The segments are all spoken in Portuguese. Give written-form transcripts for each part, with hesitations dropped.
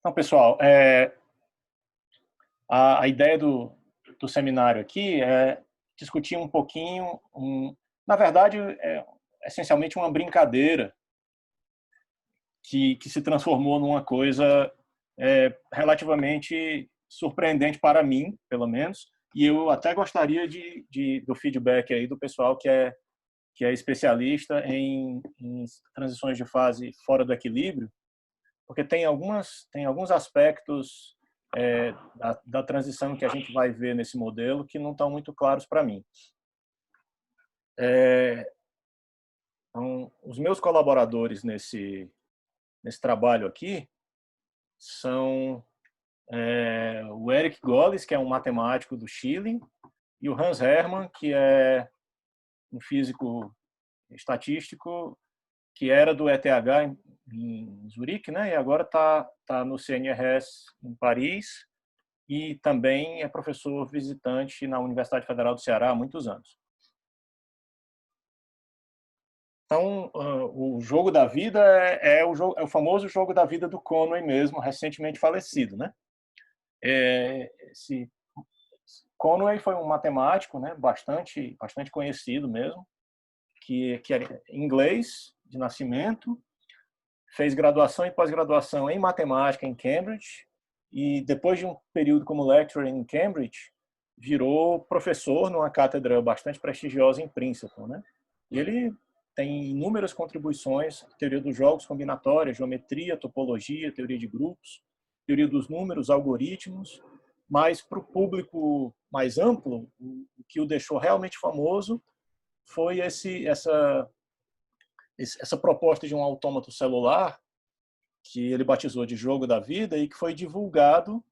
Então, pessoal, a ideia do seminário aqui é discutir um pouquinho, na verdade, é essencialmente uma brincadeira que se transformou numa coisa relativamente surpreendente para mim, pelo menos, e eu até gostaria do feedback aí do pessoal que é especialista em transições de fase fora do equilíbrio, porque tem alguns aspectos da transição que a gente vai ver nesse modelo que não estão muito claros para mim. Então, os meus colaboradores nesse trabalho aqui são o Eric Goles, que é um matemático do Chile, e o Hans Hermann, que é um físico estatístico que era do ETH em Zurique, né? E agora tá no CNRS em Paris e também é professor visitante na Universidade Federal do Ceará há muitos anos. Então, o jogo da vida é o famoso jogo da vida do Conway mesmo, recentemente falecido, né? Conway foi um matemático, né? Bastante conhecido mesmo, que era inglês de nascimento, fez graduação e pós-graduação em matemática em Cambridge e depois de um período como lecturer em Cambridge, virou professor numa cátedra bastante prestigiosa em Princeton, né? E ele tem inúmeras contribuições, teoria dos jogos combinatória, geometria, topologia, teoria de grupos, teoria dos números, algoritmos, mas para o público mais amplo, o que o deixou realmente famoso foi essa proposta de um autômato celular que ele batizou de Jogo da Vida e que foi divulgado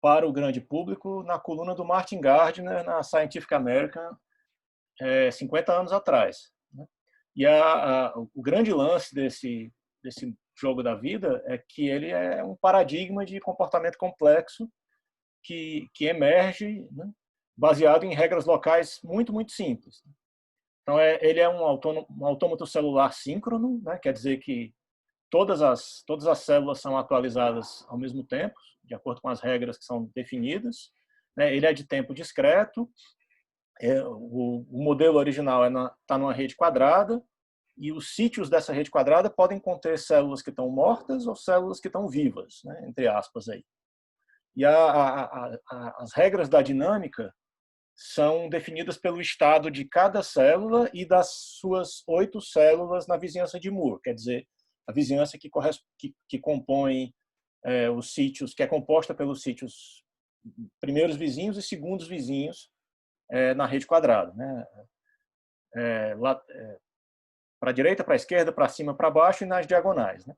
para o grande público na coluna do Martin Gardner na Scientific American 50 anos atrás. E o grande lance desse Jogo da Vida é que ele é um paradigma de comportamento complexo que emerge, né, baseado em regras locais muito simples. Então, ele é um autômato celular síncrono, né, quer dizer que todas as células são atualizadas ao mesmo tempo, de acordo com as regras que são definidas. Ele é de tempo discreto, o modelo original está numa rede quadrada, e os sítios dessa rede quadrada podem conter células que estão mortas ou células que estão vivas, né, entre aspas. Aí. E as regras da dinâmica são definidas pelo estado de cada célula e das suas 8 células na vizinhança de Moore, quer dizer, a vizinhança que compõe os sítios, que é composta pelos sítios primeiros vizinhos e segundos vizinhos na rede quadrada, né? Para a direita, para a esquerda, para cima, para baixo e nas diagonais, né?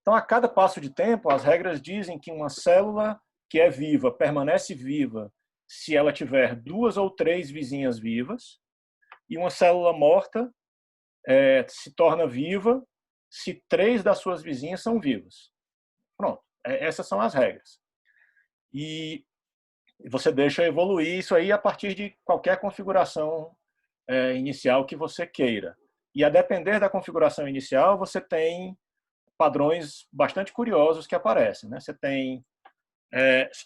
Então, a cada passo de tempo, as regras dizem que uma célula que é viva permanece viva se ela tiver 2 ou 3 vizinhas vivas, e uma célula morta se torna viva se 3 das suas vizinhas são vivas. Pronto, essas são as regras. E você deixa evoluir isso aí a partir de qualquer configuração inicial que você queira. E a depender da configuração inicial, você tem padrões bastante curiosos que aparecem, né? Você tem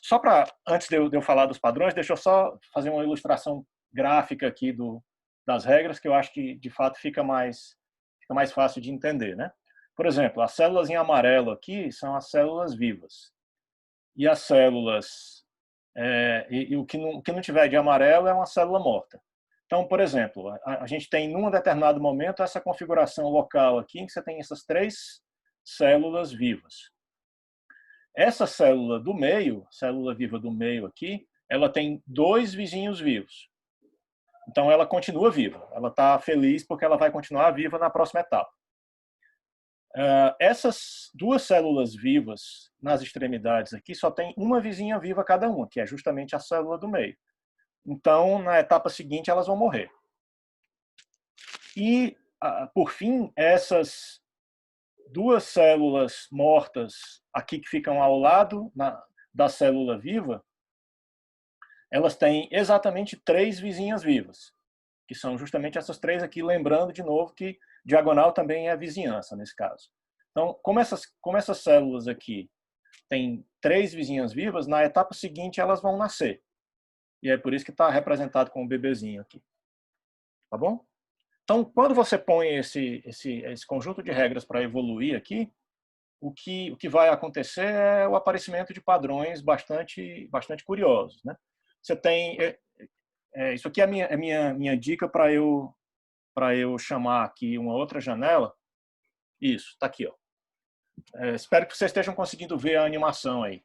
só para antes de eu falar dos padrões, deixa eu só fazer uma ilustração gráfica aqui das regras que eu acho que de fato fica mais fácil de entender, né? Por exemplo, as células em amarelo aqui são as células vivas e as células e o que não tiver de amarelo é uma célula morta. Então, por exemplo, a gente tem num determinado momento essa configuração local aqui em que você tem essas 3 células vivas. Essa célula do meio, célula viva do meio aqui, ela tem 2 vizinhos vivos. Então, ela continua viva. Ela está feliz porque ela vai continuar viva na próxima etapa. Essas 2 células vivas nas extremidades aqui só tem uma vizinha viva cada uma, que é justamente a célula do meio. Então, na etapa seguinte, elas vão morrer. E, por fim, essas 2 células mortas aqui que ficam ao lado da célula viva, elas têm exatamente 3 vizinhas vivas, que são justamente essas 3 aqui, lembrando de novo que diagonal também é vizinhança nesse caso. Então, como essas células aqui tem 3 vizinhas vivas, na etapa seguinte elas vão nascer. E é por isso que está representado com o bebezinho aqui. Tá bom? Então, quando você põe esse conjunto de regras para evoluir aqui, o que vai acontecer é o aparecimento de padrões bastante curiosos, né? Você tem... isso aqui é minha dica para eu chamar aqui uma outra janela. Isso, está aqui. Ó. Espero que vocês estejam conseguindo ver a animação aí.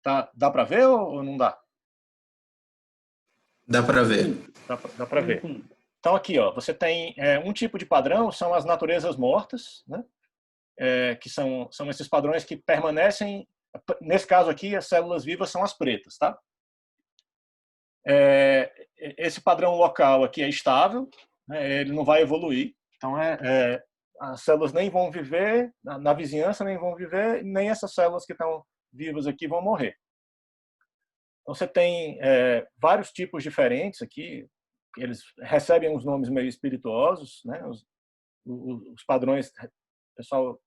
Tá, dá para ver ou não dá? Dá para ver. Dá para ver. Então aqui, ó, você tem um tipo de padrão, são as naturezas mortas, né? Que são esses padrões que permanecem. Nesse caso aqui, as células vivas são as pretas, tá? Esse padrão local aqui é estável, né? Ele não vai evoluir. Então as células nem vão viver na vizinhança, nem vão viver, nem essas células que estão vivas aqui vão morrer. Então você tem vários tipos diferentes aqui. Eles recebem uns nomes meio espirituosos, né? Os padrões, o pessoal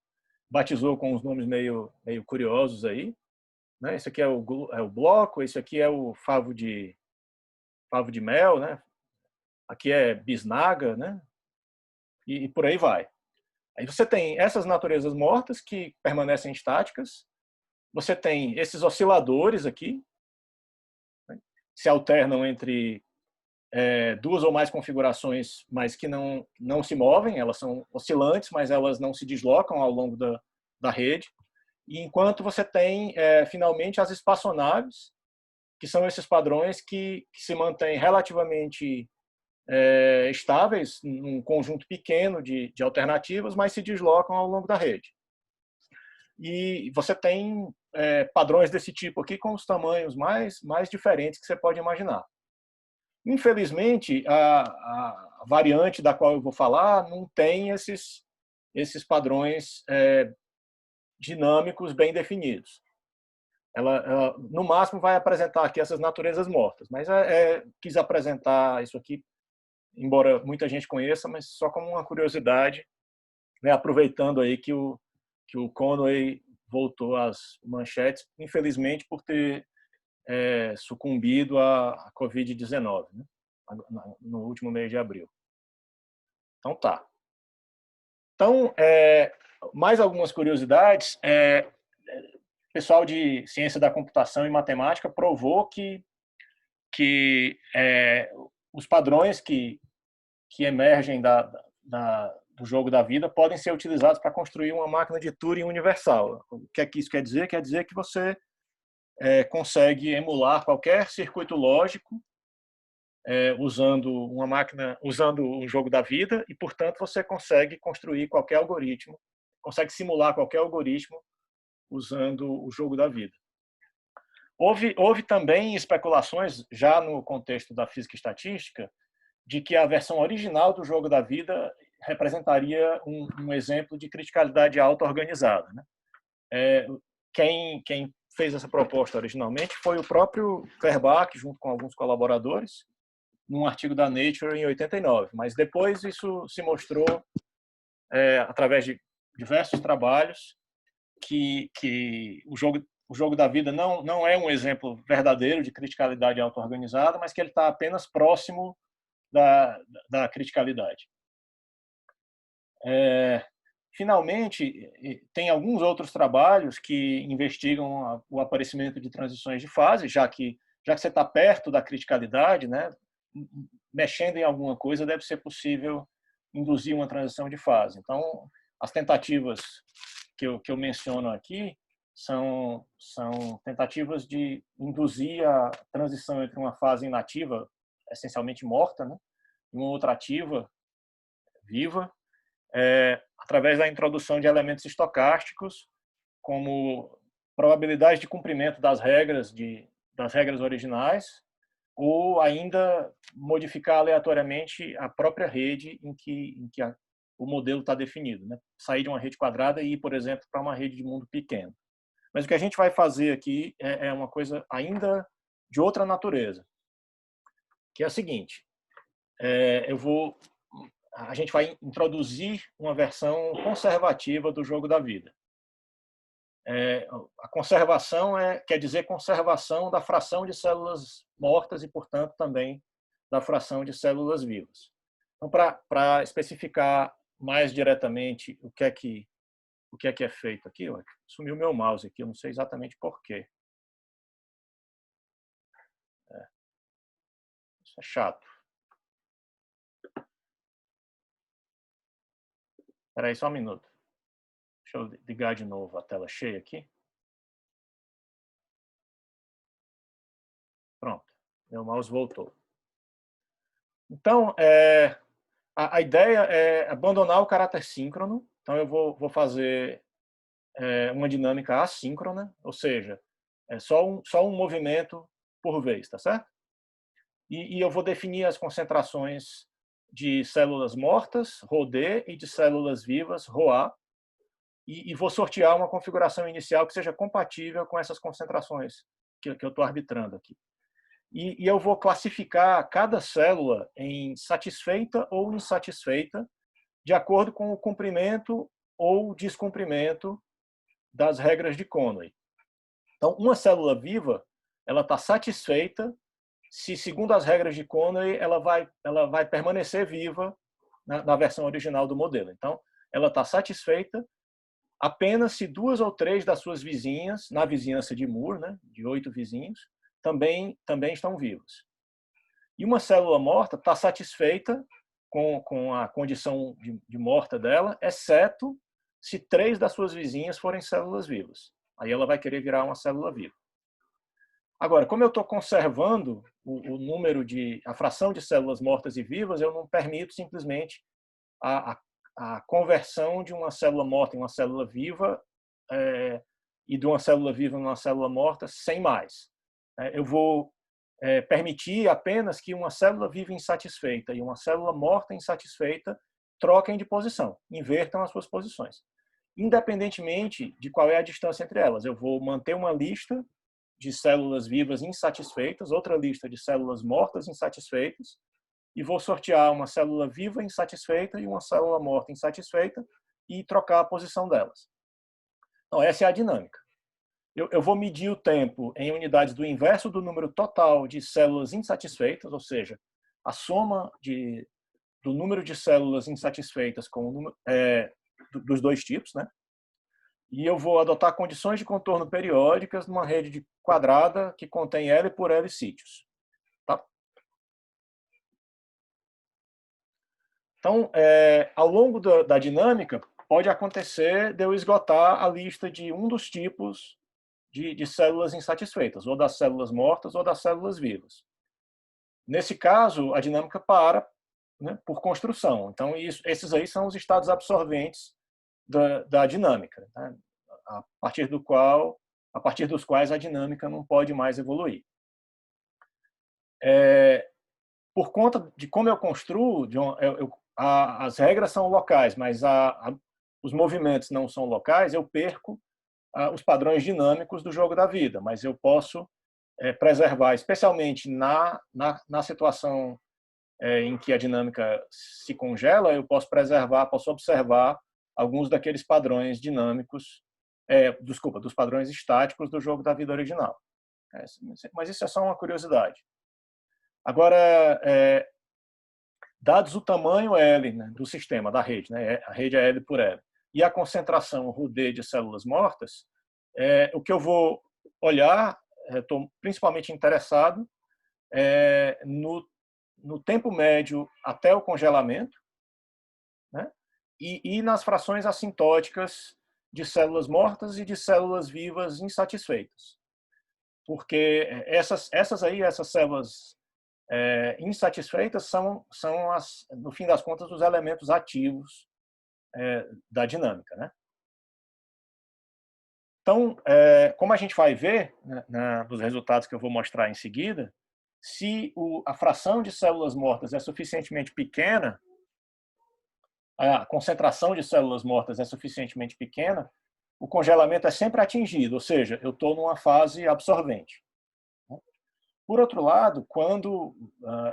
batizou com uns nomes meio curiosos aí, né? Esse aqui é o bloco, esse aqui é o favo de mel, né? Aqui é bisnaga, né? E por aí vai. Aí você tem essas naturezas mortas que permanecem estáticas. Você tem esses osciladores aqui, né? Se alternam entre 2 ou mais configurações, mas que não se movem, elas são oscilantes, mas elas não se deslocam ao longo da rede. E enquanto você tem, finalmente, as espaçonaves, que são esses padrões que se mantêm relativamente estáveis, num conjunto pequeno de alternativas, mas se deslocam ao longo da rede. E você tem padrões desse tipo aqui com os tamanhos mais diferentes que você pode imaginar. Infelizmente, a variante da qual eu vou falar não tem esses padrões dinâmicos bem definidos. Ela, no máximo, vai apresentar aqui essas naturezas mortas, mas quis apresentar isso aqui, embora muita gente conheça, mas só como uma curiosidade, né, aproveitando aí que o Conway voltou às manchetes, infelizmente por ter sucumbido à Covid-19, né, no último mês de abril. Então tá. Então, mais algumas curiosidades. O pessoal de ciência da computação e matemática provou que os padrões que emergem do jogo da vida podem ser utilizados para construir uma máquina de Turing universal. O que é que isso quer dizer? Quer dizer que você consegue emular qualquer circuito lógico usando uma máquina, usando o jogo da vida, e, portanto, você consegue construir qualquer algoritmo, consegue simular qualquer algoritmo usando o jogo da vida. Houve também especulações, já no contexto da física estatística, de que a versão original do jogo da vida representaria um exemplo de criticalidade auto-organizada, né? Quem fez essa proposta originalmente foi o próprio Feuerbach, junto com alguns colaboradores, num artigo da Nature em 89. Mas depois isso se mostrou, através de diversos trabalhos, que o jogo da vida não é um exemplo verdadeiro de criticalidade auto-organizada, mas que ele está apenas próximo da criticalidade. Finalmente, tem alguns outros trabalhos que investigam o aparecimento de transições de fase, já que você está perto da criticalidade, né, mexendo em alguma coisa, deve ser possível induzir uma transição de fase. Então, as tentativas que eu menciono aqui são tentativas de induzir a transição entre uma fase inativa, essencialmente morta, né, e uma outra ativa, viva, através da introdução de elementos estocásticos, como probabilidade de cumprimento das regras originais, ou ainda modificar aleatoriamente a própria rede em que o modelo está definido, né? Sair de uma rede quadrada e ir, por exemplo, para uma rede de mundo pequeno. Mas o que a gente vai fazer aqui é uma coisa ainda de outra natureza, que é a seguinte: a gente vai introduzir uma versão conservativa do jogo da vida. A conservação quer dizer conservação da fração de células mortas e, portanto, também da fração de células vivas. Então, para especificar mais diretamente o que é feito aqui, ó, sumiu meu mouse aqui, eu não sei exatamente por quê. Isso é chato. Espera aí só um minuto. Deixa eu ligar de novo a tela cheia aqui. Pronto, meu mouse voltou. Então, a ideia é abandonar o caráter síncrono. Então, eu vou fazer uma dinâmica assíncrona, ou seja, é só um movimento por vez, tá certo? E eu vou definir as concentrações de células mortas, ρD, e de células vivas, ρA, e vou sortear uma configuração inicial que seja compatível com essas concentrações que eu estou arbitrando aqui. E eu vou classificar cada célula em satisfeita ou insatisfeita, de acordo com o cumprimento ou descumprimento das regras de Conway. Então, uma célula viva, ela está satisfeita se, segundo as regras de Conway, ela vai permanecer viva na versão original do modelo. Então, ela está satisfeita apenas se 2 ou 3 das suas vizinhas, na vizinhança de Moore, né, de 8 vizinhos, também estão vivas. E uma célula morta está satisfeita com a condição de morta dela, exceto se 3 das suas vizinhas forem células vivas. Aí ela vai querer virar uma célula viva. Agora, como eu estou conservando o número a fração de células mortas e vivas, eu não permito simplesmente a conversão de uma célula morta em uma célula viva e de uma célula viva em uma célula morta sem mais. Eu vou permitir apenas que uma célula viva insatisfeita e uma célula morta insatisfeita troquem de posição, invertam as suas posições. Independentemente de qual é a distância entre elas, eu vou manter uma lista de células vivas insatisfeitas, outra lista de células mortas insatisfeitas, e vou sortear uma célula viva insatisfeita e uma célula morta insatisfeita e trocar a posição delas. Então, essa é a dinâmica. Eu vou medir o tempo em unidades do inverso do número total de células insatisfeitas, ou seja, a soma do número de células insatisfeitas com o número, dos dois tipos, né? E eu vou adotar condições de contorno periódicas numa rede quadrada que contém L por L sítios. Tá? Então, ao longo da dinâmica, pode acontecer de eu esgotar a lista de um dos tipos de células insatisfeitas, ou das células mortas ou das células vivas. Nesse caso, a dinâmica para, né, por construção. Então, esses aí são os estados absorventes da dinâmica, né, a partir dos quais a dinâmica não pode mais evoluir. Por conta de como eu construo, as regras são locais, mas os movimentos não são locais, eu perco os padrões dinâmicos do jogo da vida, mas eu posso preservar, especialmente na situação em que a dinâmica se congela, eu posso observar alguns daqueles padrões dinâmicos, dos padrões estáticos do jogo da vida original. Mas isso é só uma curiosidade. Agora, dados o tamanho L, né, do sistema, da rede, né, a rede é L por L, e a concentração ρD de células mortas, o que eu vou olhar, estou principalmente interessado no tempo médio até o congelamento, né, e nas frações assintóticas de células mortas e de células vivas insatisfeitas. Porque essas células insatisfeitas são no fim das contas, os elementos ativos da dinâmica, né? Então, como a gente vai ver, né, nos resultados que eu vou mostrar em seguida, se a fração de células mortas é suficientemente pequena, a concentração de células mortas é suficientemente pequena, o congelamento é sempre atingido, ou seja, eu estou numa fase absorvente. Por outro lado, quando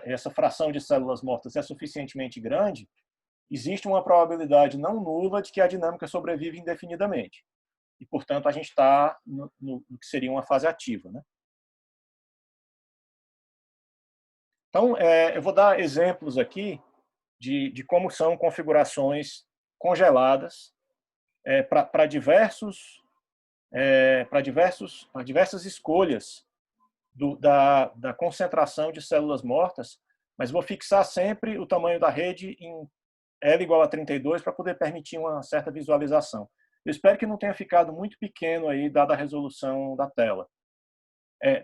essa fração de células mortas é suficientemente grande, existe uma probabilidade não nula de que a dinâmica sobrevive indefinidamente. e portanto, a gente está no que seria uma fase ativa, né? Então, eu vou dar exemplos aqui de como são configurações congeladas para diversas escolhas da concentração de células mortas, mas vou fixar sempre o tamanho da rede em L igual a 32 para poder permitir uma certa visualização. Eu espero que não tenha ficado muito pequeno aí, dada a resolução da tela.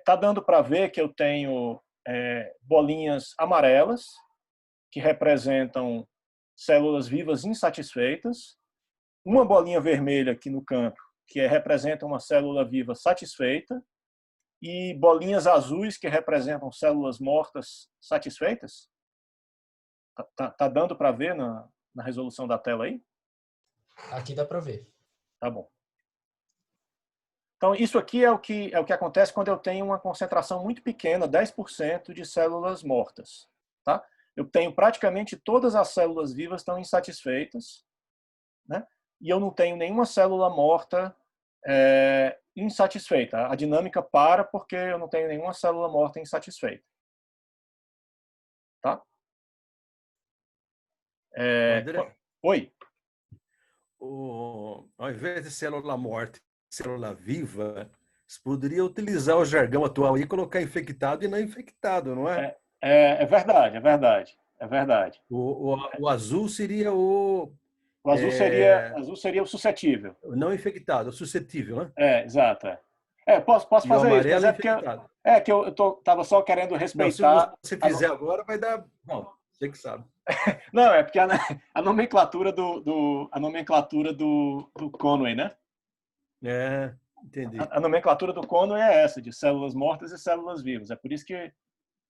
Tá dando para ver que eu tenho bolinhas amarelas, que representam células vivas insatisfeitas, uma bolinha vermelha aqui no canto, que representa uma célula viva satisfeita, e bolinhas azuis, que representam células mortas satisfeitas. Tá dando para ver na resolução da tela aí? Aqui dá para ver. Tá bom. Então, isso aqui é o que acontece quando eu tenho uma concentração muito pequena, 10% de células mortas. Tá? Eu tenho praticamente todas as células vivas estão insatisfeitas, né? E eu não tenho nenhuma célula morta insatisfeita. A dinâmica para porque eu não tenho nenhuma célula morta insatisfeita. Tá? André, Oi. ao invés de célula morta, célula viva, você poderia utilizar o jargão atual e colocar infectado e não infectado, não é? É verdade, é verdade, é verdade. O azul seria o O azul seria o suscetível. não infectado, o suscetível, né? Exato. Posso E o fazer isso, mas amarelo é porque infectado. eu tava só querendo Não, se respeitar. você fizer agora, vai dar. Bom, você que sabe. Não, é porque a nomenclatura do Conway, né? Entendi. A nomenclatura do Conway é essa, de células mortas e células vivas. É por isso que, quer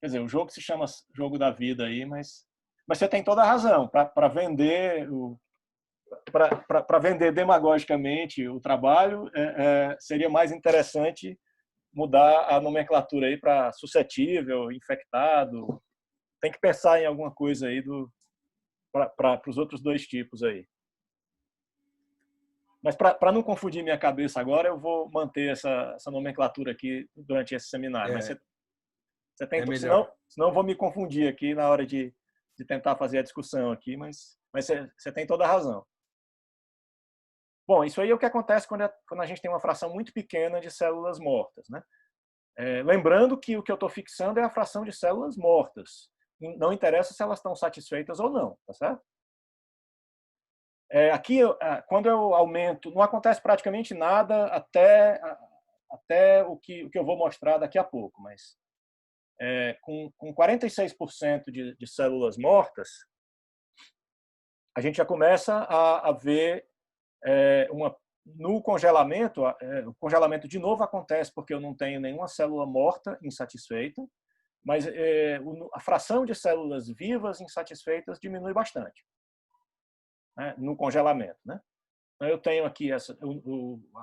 dizer, o jogo se chama Jogo da Vida aí, mas você tem toda a razão. Para vender para vender demagogicamente o trabalho, seria mais interessante mudar a nomenclatura aí para suscetível, infectado. Tem que pensar em alguma coisa aí para os outros dois tipos aí. Mas para não confundir minha cabeça agora, eu vou manter essa nomenclatura aqui durante esse seminário. Mas você tem, melhor. senão eu vou me confundir aqui na hora de tentar fazer a discussão aqui, mas você tem toda a razão. Bom, isso aí é o que acontece quando a gente tem uma fração muito pequena de células mortas, né? Lembrando que o que eu estou fixando é a fração de células mortas. Não interessa se elas estão satisfeitas ou não, tá certo? Aqui, quando eu aumento, não acontece praticamente nada até o que eu vou mostrar daqui a pouco, mas com 46% de células mortas, a gente já começa a ver no congelamento, o congelamento de novo acontece porque eu não tenho nenhuma célula morta insatisfeita, mas a fração de células vivas insatisfeitas diminui bastante, né, no congelamento, né? Então, eu tenho aqui a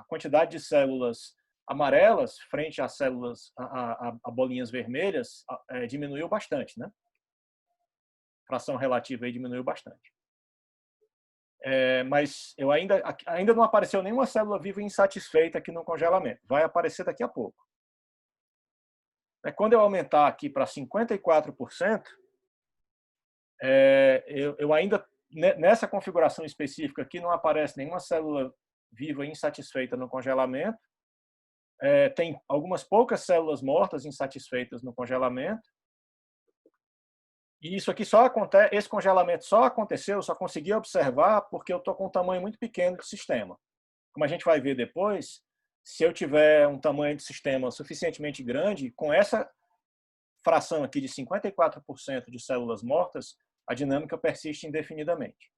quantidade de células amarelas frente às células, a bolinhas vermelhas, diminuiu bastante, né? A fração relativa aí diminuiu bastante. Mas ainda não apareceu nenhuma célula viva insatisfeita aqui no congelamento. Vai aparecer daqui a pouco. Quando eu aumentar aqui para 54%, eu ainda, nessa configuração específica aqui, não aparece nenhuma célula viva insatisfeita no congelamento. Tem algumas poucas células mortas insatisfeitas no congelamento. E isso aqui esse congelamento só aconteceu, eu só consegui observar porque eu estou com um tamanho muito pequeno de sistema. Como a gente vai ver depois, se eu tiver um tamanho de sistema suficientemente grande, com essa fração aqui de 54% de células mortas, a dinâmica persiste indefinidamente.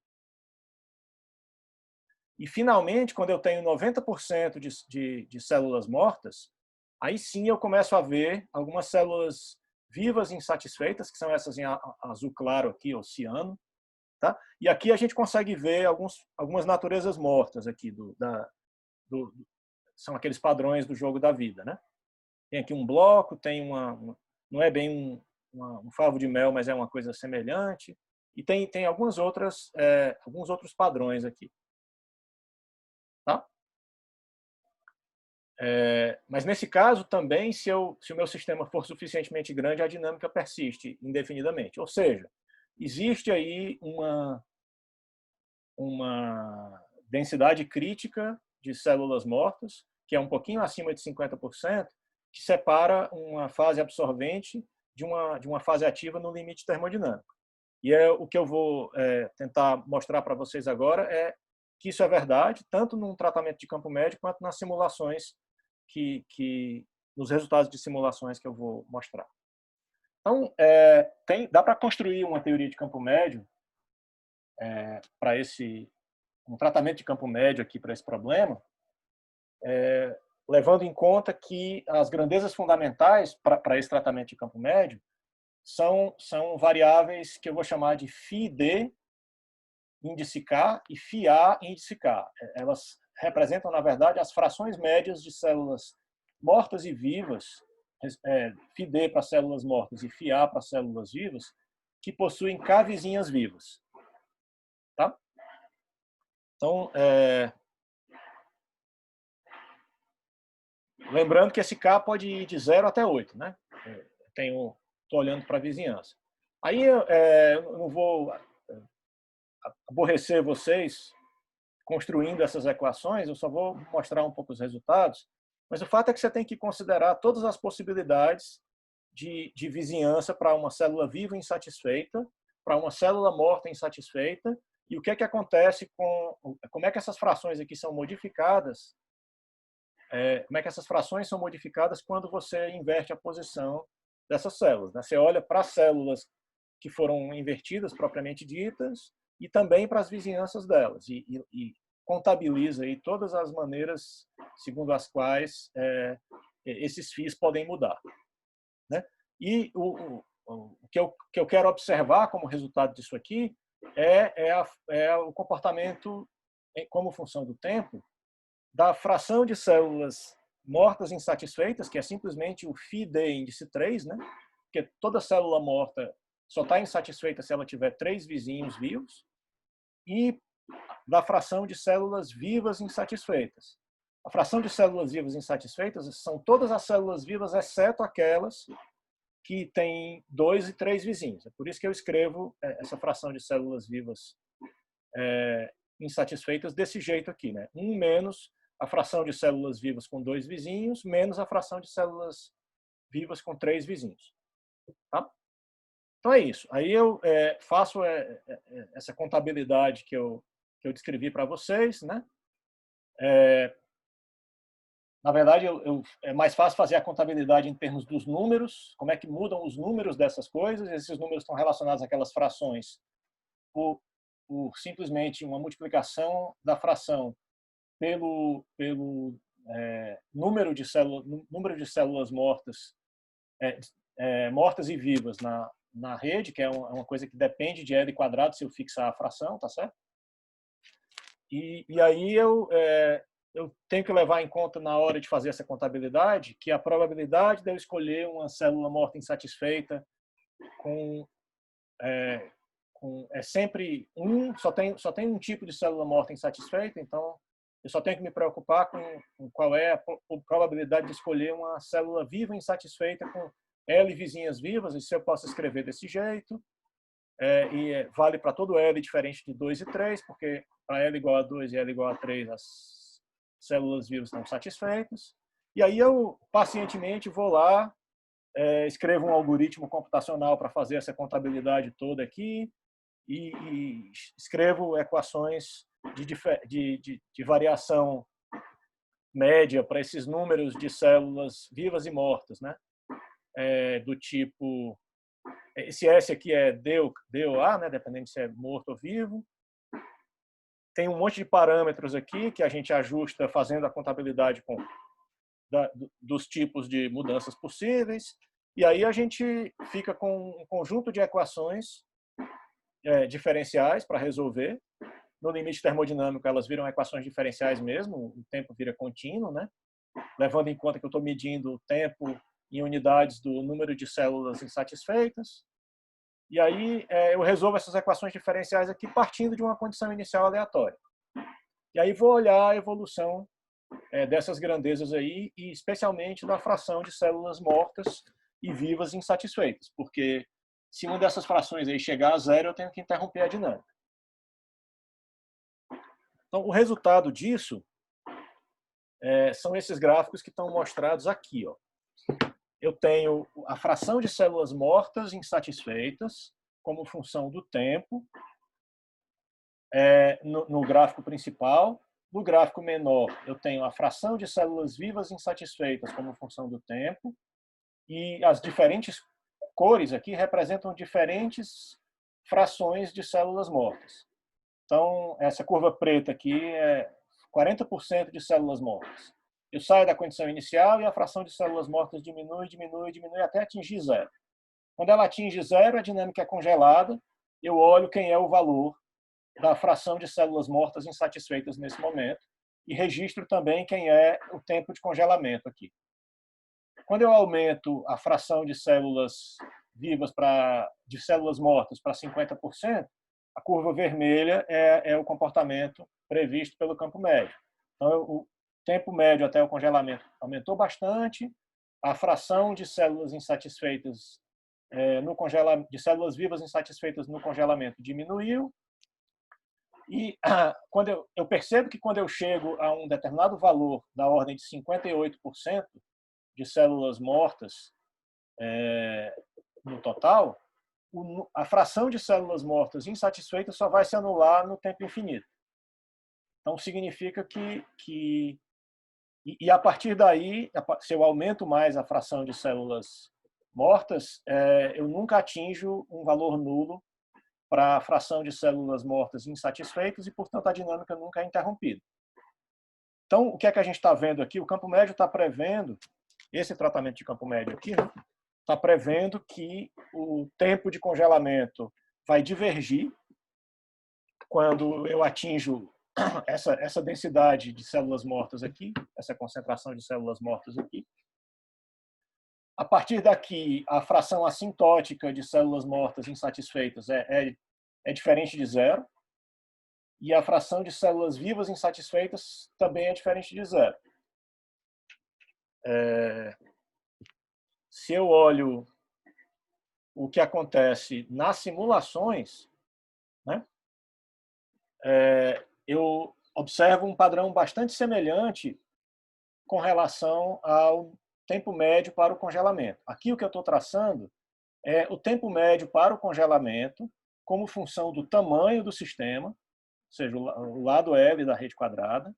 E, finalmente, quando eu tenho 90% de células mortas, aí sim eu começo a ver algumas células vivas insatisfeitas, que são essas em azul claro aqui, ou ciano. Tá? E aqui a gente consegue ver algumas naturezas mortas aqui, são aqueles padrões do jogo da vida. Né? Tem aqui um bloco, tem não é bem um favo de mel, mas é uma coisa semelhante. E tem alguns outros padrões aqui. Tá? Mas nesse caso também, se o meu sistema for suficientemente grande, a dinâmica persiste indefinidamente. Ou seja, existe aí uma densidade crítica de células mortas, que é um pouquinho acima de 50%, que separa uma fase absorvente de uma fase ativa no limite termodinâmico. E o que eu vou tentar mostrar para vocês agora é que isso é verdade, tanto num tratamento de campo médio quanto nas simulações nos resultados de simulações que eu vou mostrar. Então, dá para construir uma teoria de campo médio para um tratamento de campo médio aqui para esse problema, levando em conta que as grandezas fundamentais para esse tratamento de campo médio são variáveis que eu vou chamar de φd índice K e φA índice K. Elas representam, na verdade, as frações médias de células mortas e vivas, φd para células mortas e φA para células vivas, que possuem K vizinhas vivas. Tá? Então, lembrando que esse K pode ir de 0 até 8, né? Estou olhando para a vizinhança. Aí eu não vou aborrecer vocês construindo essas equações, eu só vou mostrar um pouco os resultados, mas o fato é que você tem que considerar todas as possibilidades de vizinhança para uma célula viva insatisfeita, para uma célula morta insatisfeita, e o que acontece como é que essas frações aqui são modificadas, como é que essas frações são modificadas quando você inverte a posição dessas células, né? Você olha para as células que foram invertidas, propriamente ditas, e também para as vizinhanças delas, e contabiliza aí todas as maneiras segundo as quais esses FIs podem mudar, né? E o que eu quero observar como resultado disso aqui é o comportamento, como função do tempo, da fração de células mortas insatisfeitas, que é simplesmente o φd índice 3, né? Porque toda célula morta só está insatisfeita se ela tiver 3 vizinhos vivos, e da fração de células vivas insatisfeitas. A fração de células vivas insatisfeitas são todas as células vivas, exceto aquelas que têm 2 e 3 vizinhos. É por isso que eu escrevo essa fração de células vivas insatisfeitas desse jeito aqui, né? 1 menos a fração de células vivas com 2 vizinhos, menos a fração de células vivas com 3 vizinhos. Tá? Então é isso. Aí eu faço essa contabilidade que eu descrevi para vocês, né? Na verdade, é mais fácil fazer a contabilidade em termos dos números, como é que mudam os números dessas coisas. Esses números estão relacionados àquelas frações por simplesmente uma multiplicação da fração pelo número de células mortas, mortas e vivas na rede, que é uma coisa que depende de L quadrado se eu fixar a fração, tá certo? E aí eu tenho que levar em conta na hora de fazer essa contabilidade que a probabilidade de eu escolher uma célula morta insatisfeita é sempre só tem um tipo de célula morta insatisfeita, então eu só tenho que me preocupar com qual é a probabilidade de escolher uma célula viva insatisfeita com L vizinhas vivas, isso eu posso escrever desse jeito, vale para todo L diferente de 2 e 3, porque para L igual a 2 e L igual a 3, as células vivas estão satisfeitas. E aí eu, pacientemente, vou lá, escrevo um algoritmo computacional para fazer essa contabilidade toda aqui e escrevo equações de variação média para esses números de células vivas e mortas, né? Do tipo, esse S aqui é DOA, né? Dependendo se é morto ou vivo. Tem um monte de parâmetros aqui que a gente ajusta fazendo a contabilidade dos tipos de mudanças possíveis. E aí a gente fica com um conjunto de equações diferenciais para resolver. No limite termodinâmico, elas viram equações diferenciais mesmo, o tempo vira contínuo, né? Levando em conta que eu estou medindo o tempo em unidades do número de células insatisfeitas. E aí eu resolvo essas equações diferenciais aqui partindo de uma condição inicial aleatória. E aí vou olhar a evolução dessas grandezas aí, e especialmente da fração de células mortas e vivas insatisfeitas, porque se uma dessas frações aí chegar a zero, eu tenho que interromper a dinâmica. Então, o resultado disso são esses gráficos que estão mostrados aqui. Ó. Eu tenho a fração de células mortas insatisfeitas como função do tempo no gráfico principal. No gráfico menor, eu tenho a fração de células vivas insatisfeitas como função do tempo, e as diferentes cores aqui representam diferentes frações de células mortas. Então, essa curva preta aqui é 40% de células mortas. Eu saio da condição inicial e a fração de células mortas diminui, diminui, diminui até atingir zero. Quando ela atinge zero, a dinâmica é congelada, eu olho quem é o valor da fração de células mortas insatisfeitas nesse momento e registro também quem é o tempo de congelamento aqui. Quando eu aumento a fração de células vivas de células mortas para 50%, a curva vermelha é o comportamento previsto pelo campo médio. Então, o tempo médio até o congelamento aumentou bastante, a fração de células insatisfeitas de células vivas insatisfeitas no congelamento diminuiu. E quando eu percebo que quando eu chego a um determinado valor da ordem de 58% de células mortas no total, a fração de células mortas insatisfeitas só vai se anular no tempo infinito. Então, significa que e a partir daí, se eu aumento mais a fração de células mortas, eu nunca atinjo um valor nulo para a fração de células mortas insatisfeitas e, portanto, a dinâmica nunca é interrompida. Então, o que é que a gente está vendo aqui? O campo médio está prevendo, esse tratamento de campo médio aqui, está prevendo que o tempo de congelamento vai divergir quando eu atinjo essa densidade de células mortas aqui, essa concentração de células mortas aqui. A partir daqui, a fração assintótica de células mortas insatisfeitas é diferente de zero, e a fração de células vivas insatisfeitas também é diferente de zero. Se eu olho o que acontece nas simulações, né, eu observo um padrão bastante semelhante com relação ao tempo médio para o congelamento. Aqui o que eu estou traçando é o tempo médio para o congelamento como função do tamanho do sistema, ou seja, o lado L da rede quadrada,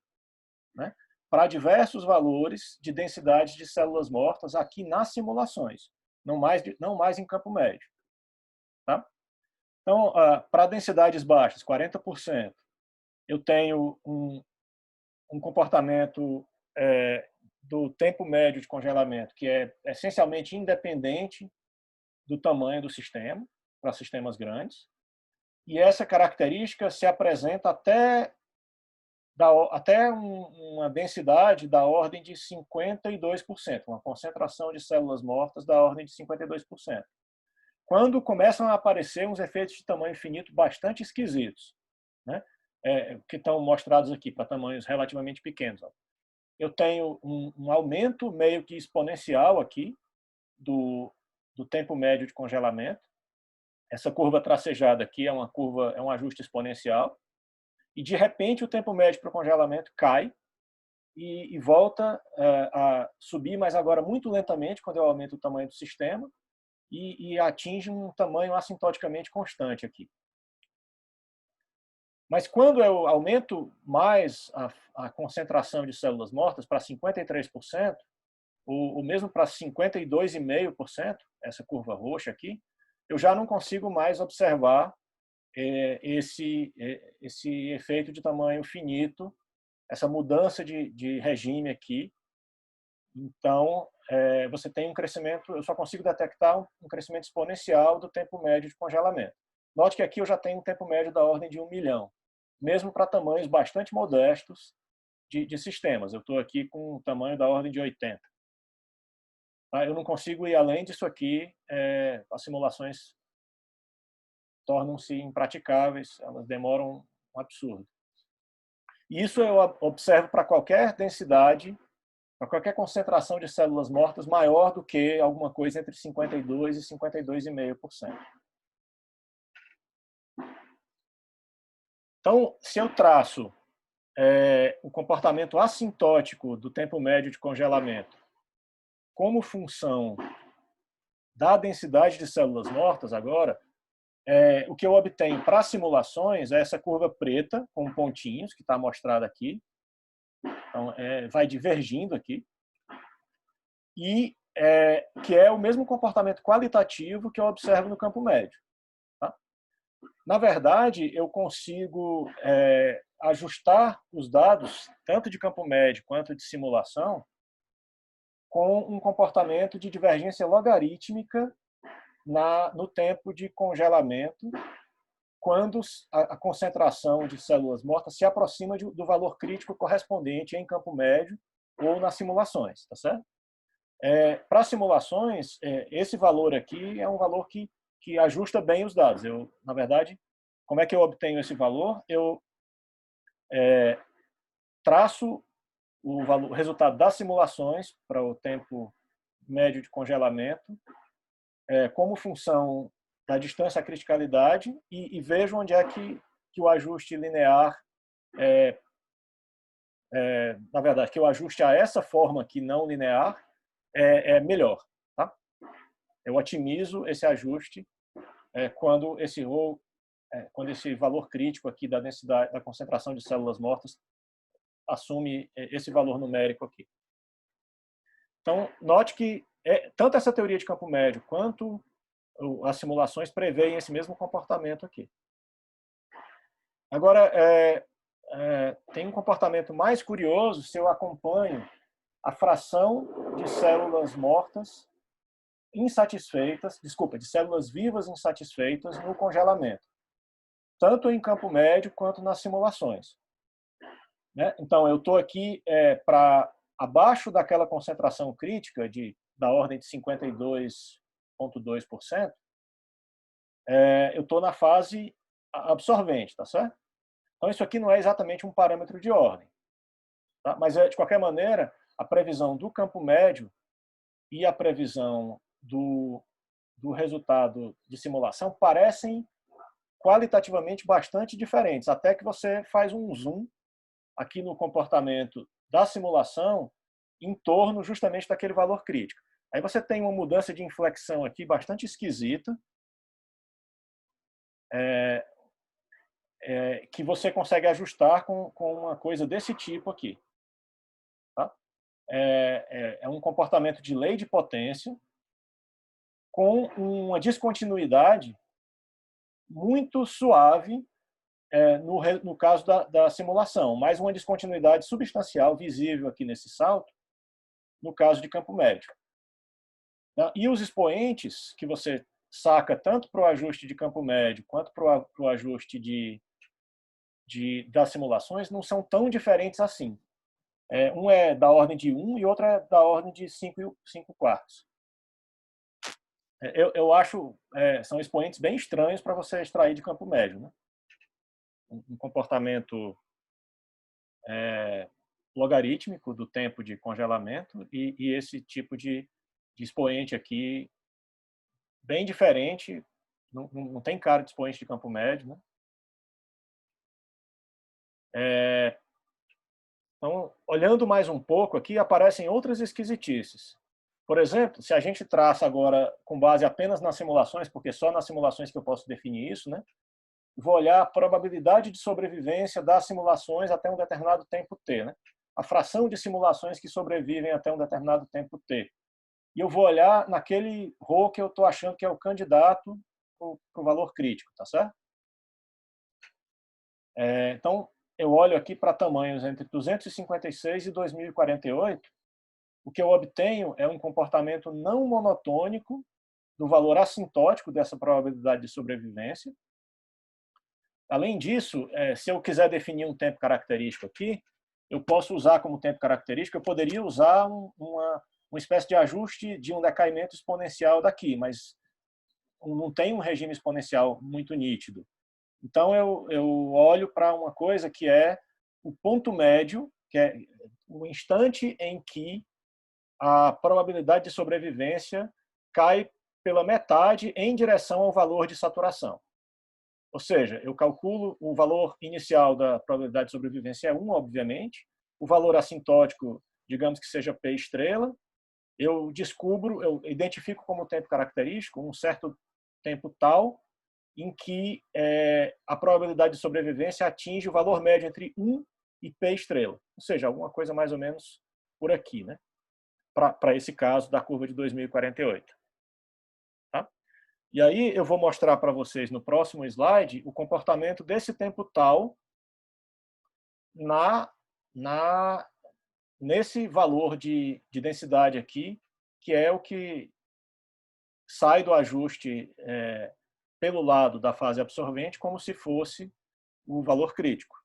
né, para diversos valores de densidade de células mortas aqui nas simulações, não mais em campo médio. Tá? Então, para densidades baixas, 40%, eu tenho um comportamento do tempo médio de congelamento que é essencialmente independente do tamanho do sistema, para sistemas grandes. E essa característica se apresenta até uma densidade da ordem de 52%, uma concentração de células mortas da ordem de 52%. Quando começam a aparecer uns efeitos de tamanho finito bastante esquisitos, né? Que estão mostrados aqui para tamanhos relativamente pequenos. Ó. Eu tenho um aumento meio que exponencial aqui do tempo médio de congelamento. Essa curva tracejada aqui é um ajuste exponencial. E, de repente, o tempo médio para o congelamento cai e volta a subir, mas agora muito lentamente, quando eu aumento o tamanho do sistema, e atinge um tamanho assintoticamente constante aqui. Mas quando eu aumento mais a concentração de células mortas para 53%, ou mesmo para 52,5%, essa curva roxa aqui, eu já não consigo mais observar esse efeito de tamanho finito, essa mudança de regime aqui. Então, você tem um crescimento, eu só consigo detectar um crescimento exponencial do tempo médio de congelamento. Note que aqui eu já tenho um tempo médio da ordem de 1 milhão, mesmo para tamanhos bastante modestos de sistemas. Eu estou aqui com um tamanho da ordem de 80. Eu não consigo ir além disso aqui, as simulações tornam-se impraticáveis, elas demoram um absurdo. E isso eu observo para qualquer densidade, para qualquer concentração de células mortas maior do que alguma coisa entre 52% e 52,5%. Então, se eu traço o comportamento assintótico do tempo médio de congelamento como função da densidade de células mortas agora, o que eu obtenho para simulações é essa curva preta com pontinhos, que está mostrada aqui. Então, vai divergindo aqui. E que é o mesmo comportamento qualitativo que eu observo no campo médio. Tá? Na verdade, eu consigo ajustar os dados, tanto de campo médio quanto de simulação, com um comportamento de divergência logarítmica no tempo de congelamento, quando a concentração de células mortas se aproxima do valor crítico correspondente em campo médio ou nas simulações, tá certo? Para simulações, esse valor aqui é um valor que ajusta bem os dados. Na verdade, como é que eu obtenho esse valor? Eu traço o resultado das simulações para o tempo médio de congelamento como função da distância à criticalidade e vejo onde é que o ajuste linear, na verdade, que o ajuste a essa forma aqui não linear é melhor. Tá? Eu otimizo esse ajuste quando esse valor crítico aqui da densidade, da concentração de células mortas assume esse valor numérico aqui. Então, note que tanto essa teoria de campo médio quanto as simulações preveem esse mesmo comportamento aqui. Agora, tem um comportamento mais curioso se eu acompanho a fração de células mortas insatisfeitas, de células vivas insatisfeitas no congelamento, tanto em campo médio quanto nas simulações. Então, eu estou aqui para abaixo daquela concentração crítica da ordem de 52,2%, eu estou na fase absorvente, tá certo? Então, isso aqui não é exatamente um parâmetro de ordem. Tá? Mas, de qualquer maneira, a previsão do campo médio e a previsão do resultado de simulação parecem qualitativamente bastante diferentes, até que você faz um zoom aqui no comportamento da simulação em torno justamente daquele valor crítico. Aí você tem uma mudança de inflexão aqui bastante esquisita, que você consegue ajustar com uma coisa desse tipo aqui. Tá? É um comportamento de lei de potência com uma descontinuidade muito suave no caso da simulação, mas uma descontinuidade substancial visível aqui nesse salto no caso de campo médio. E os expoentes que você saca tanto para o ajuste de campo médio quanto para o ajuste das simulações não são tão diferentes assim. Um é da ordem de 1 e outro é da ordem de 5 quartos. Eu acho são expoentes bem estranhos para você extrair de campo médio, né? Um comportamento logarítmico do tempo de congelamento e esse tipo de expoente aqui bem diferente, não tem cara de expoente de campo médio, né? Então, olhando mais um pouco aqui, aparecem outras esquisitices. Por exemplo, se a gente traça agora com base apenas nas simulações, porque só nas simulações que eu posso definir isso, né? Vou olhar a probabilidade de sobrevivência das simulações até um determinado tempo t, né? A fração de simulações que sobrevivem até um determinado tempo t. E eu vou olhar naquele ρ que eu estou achando que é o candidato para o valor crítico, tá certo? Então, eu olho aqui para tamanhos entre 256 e 2048, o que eu obtenho é um comportamento não monotônico do valor assintótico dessa probabilidade de sobrevivência. Além disso, se eu quiser definir um tempo característico aqui, eu posso usar como tempo característico, eu poderia usar uma espécie de ajuste de um decaimento exponencial daqui, mas não tem um regime exponencial muito nítido. Então, eu olho para uma coisa que é o ponto médio, que é o instante em que a probabilidade de sobrevivência cai pela metade em direção ao valor de saturação. Ou seja, eu calculo o valor inicial da probabilidade de sobrevivência é 1, obviamente, o valor assintótico, digamos que seja P estrela, eu identifico como tempo característico um certo tempo tal em que a probabilidade de sobrevivência atinge o valor médio entre 1 e P estrela, ou seja, alguma coisa mais ou menos por aqui, né? Para esse caso da curva de 2048. Tá? E aí eu vou mostrar para vocês no próximo slide o comportamento desse tempo tal nesse valor de densidade aqui, que é o que sai do ajuste pelo lado da fase absorvente como se fosse o valor crítico.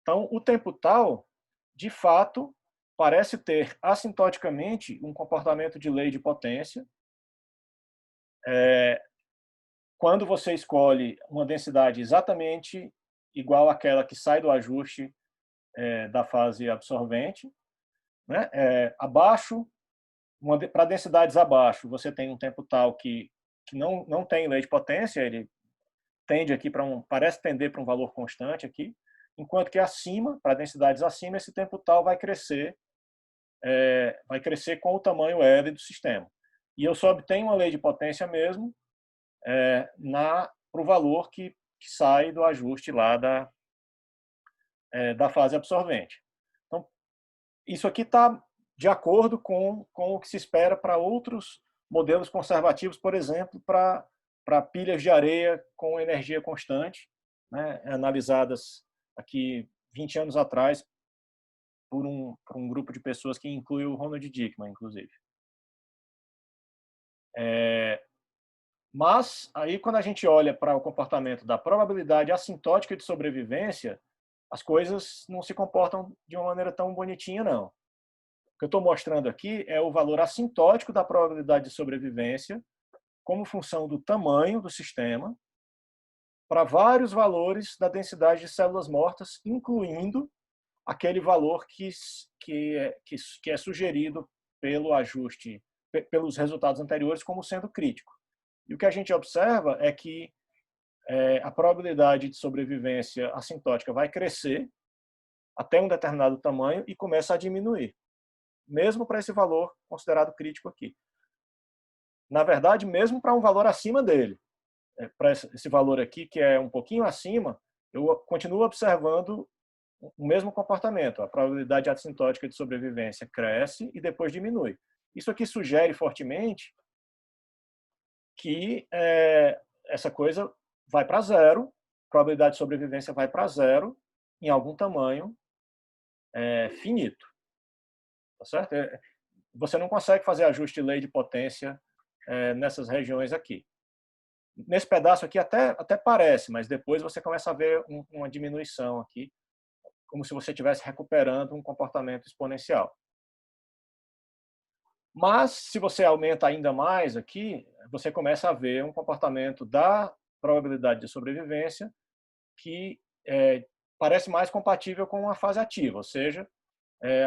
Então, o tempo tal, de fato, parece ter assintoticamente um comportamento de lei de potência. Quando você escolhe uma densidade exatamente igual àquela que sai do ajuste da fase absorvente, né? Para densidades abaixo, você tem um tempo tal que não tem lei de potência, ele tende aqui parece tender para um valor constante aqui, enquanto que acima, para densidades acima, esse tempo tal vai crescer com o tamanho L do sistema. E eu só obtenho uma lei de potência mesmo para o valor que sai do ajuste lá da fase absorvente. Então, isso aqui está de acordo com o que se espera para outros modelos conservativos, por exemplo, para pilhas de areia com energia constante, né, analisadas aqui 20 anos atrás por um grupo de pessoas que inclui o Ronald Dickman, inclusive. Mas, aí, quando a gente olha para o comportamento da probabilidade assintótica de sobrevivência, as coisas não se comportam de uma maneira tão bonitinha, não. O que eu estou mostrando aqui é o valor assintótico da probabilidade de sobrevivência como função do tamanho do sistema para vários valores da densidade de células mortas, incluindo aquele valor que é sugerido pelo ajuste, pelos resultados anteriores como sendo crítico. E o que a gente observa é que a probabilidade de sobrevivência assintótica vai crescer até um determinado tamanho e começa a diminuir, mesmo para esse valor considerado crítico aqui. Na verdade, mesmo para um valor acima dele, para esse valor aqui, que é um pouquinho acima, eu continuo observando o mesmo comportamento. A probabilidade assintótica de sobrevivência cresce e depois diminui. Isso aqui sugere fortemente que essa coisa vai para zero, a probabilidade de sobrevivência vai para zero em algum tamanho finito. Tá certo? Você não consegue fazer ajuste de lei de potência nessas regiões aqui. Nesse pedaço aqui até parece, mas depois você começa a ver uma diminuição aqui, como se você estivesse recuperando um comportamento exponencial. Mas, se você aumenta ainda mais aqui, você começa a ver um comportamento da probabilidade de sobrevivência que parece mais compatível com a fase ativa, ou seja,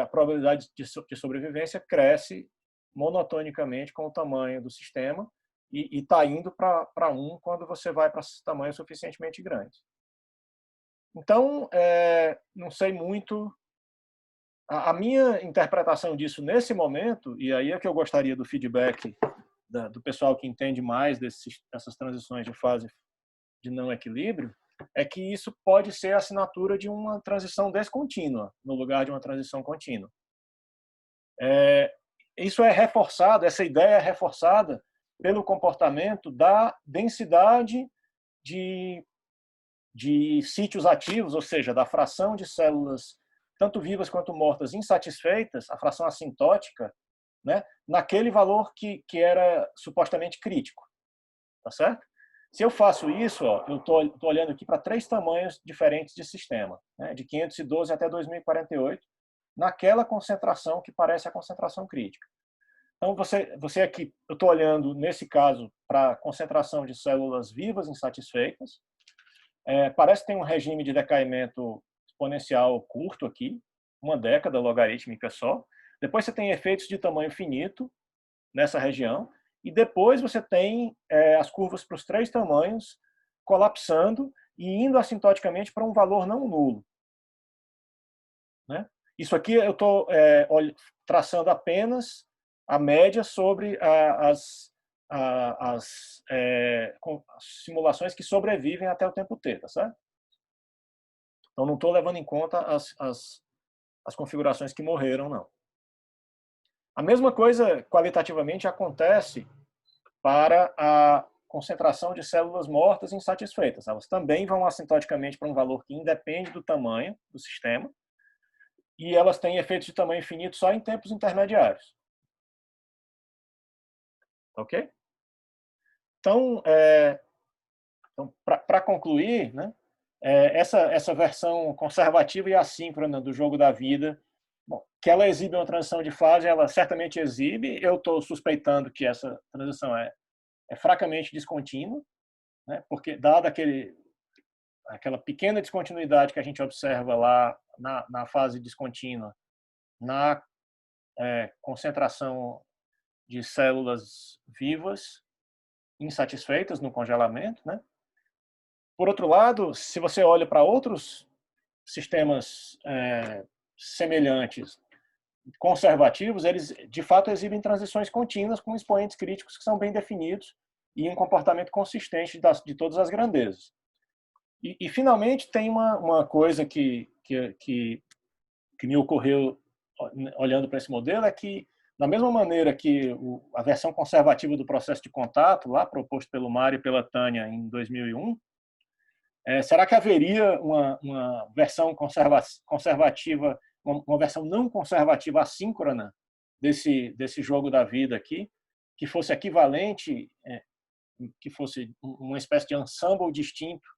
a probabilidade de sobrevivência cresce monotonicamente com o tamanho do sistema e está indo para 1 quando você vai para tamanhos suficientemente grandes. Então, não sei muito. A minha interpretação disso nesse momento, e aí é que eu gostaria do feedback do pessoal que entende mais dessas transições de fase de não equilíbrio, é que isso pode ser a assinatura de uma transição descontínua, no lugar de uma transição contínua. Isso é reforçado, essa ideia é reforçada pelo comportamento da densidade de sítios ativos, ou seja, da fração de células tanto vivas quanto mortas insatisfeitas, a fração assintótica, né, naquele valor que era supostamente crítico. Tá certo? Se eu faço isso, eu estou olhando aqui para 3 tamanhos diferentes de sistema, né, de 512 até 2048, naquela concentração que parece a concentração crítica. Então, você aqui, eu estou olhando, nesse caso, para a concentração de células vivas insatisfeitas. Parece que tem um regime de decaimento exponencial curto aqui, uma década logarítmica só. Depois você tem efeitos de tamanho finito nessa região, e depois você tem as curvas para os 3 tamanhos colapsando e indo assintoticamente para um valor não nulo. Né? Isso aqui eu estou traçando apenas a média sobre as simulações que sobrevivem até o tempo t, tá certo? Então não estou levando em conta as configurações que morreram, não. A mesma coisa, qualitativamente, acontece para a concentração de células mortas insatisfeitas. Elas também vão assintoticamente para um valor que independe do tamanho do sistema, e elas têm efeitos de tamanho finito só em tempos intermediários. Ok? Então, para concluir, né, essa versão conservativa e assíncrona do jogo da vida, bom, que ela exibe uma transição de fase, ela certamente exibe. Eu estou suspeitando que essa transição é fracamente descontínua, né, porque, dada aquela pequena descontinuidade que a gente observa lá na fase descontínua, na concentração de células vivas insatisfeitas no congelamento, né? Por outro lado, se você olha para outros sistemas semelhantes, conservativos, eles de fato exibem transições contínuas com expoentes críticos que são bem definidos e um comportamento consistente de todas as grandezas. E finalmente, tem uma coisa que me ocorreu olhando para esse modelo, é que, da mesma maneira que a versão conservativa do processo de contato, lá proposto pelo Mário e pela Tânia em 2001, será que haveria uma versão conservativa, uma versão não conservativa assíncrona desse jogo da vida aqui, que fosse equivalente, que fosse uma espécie de ensemble distinto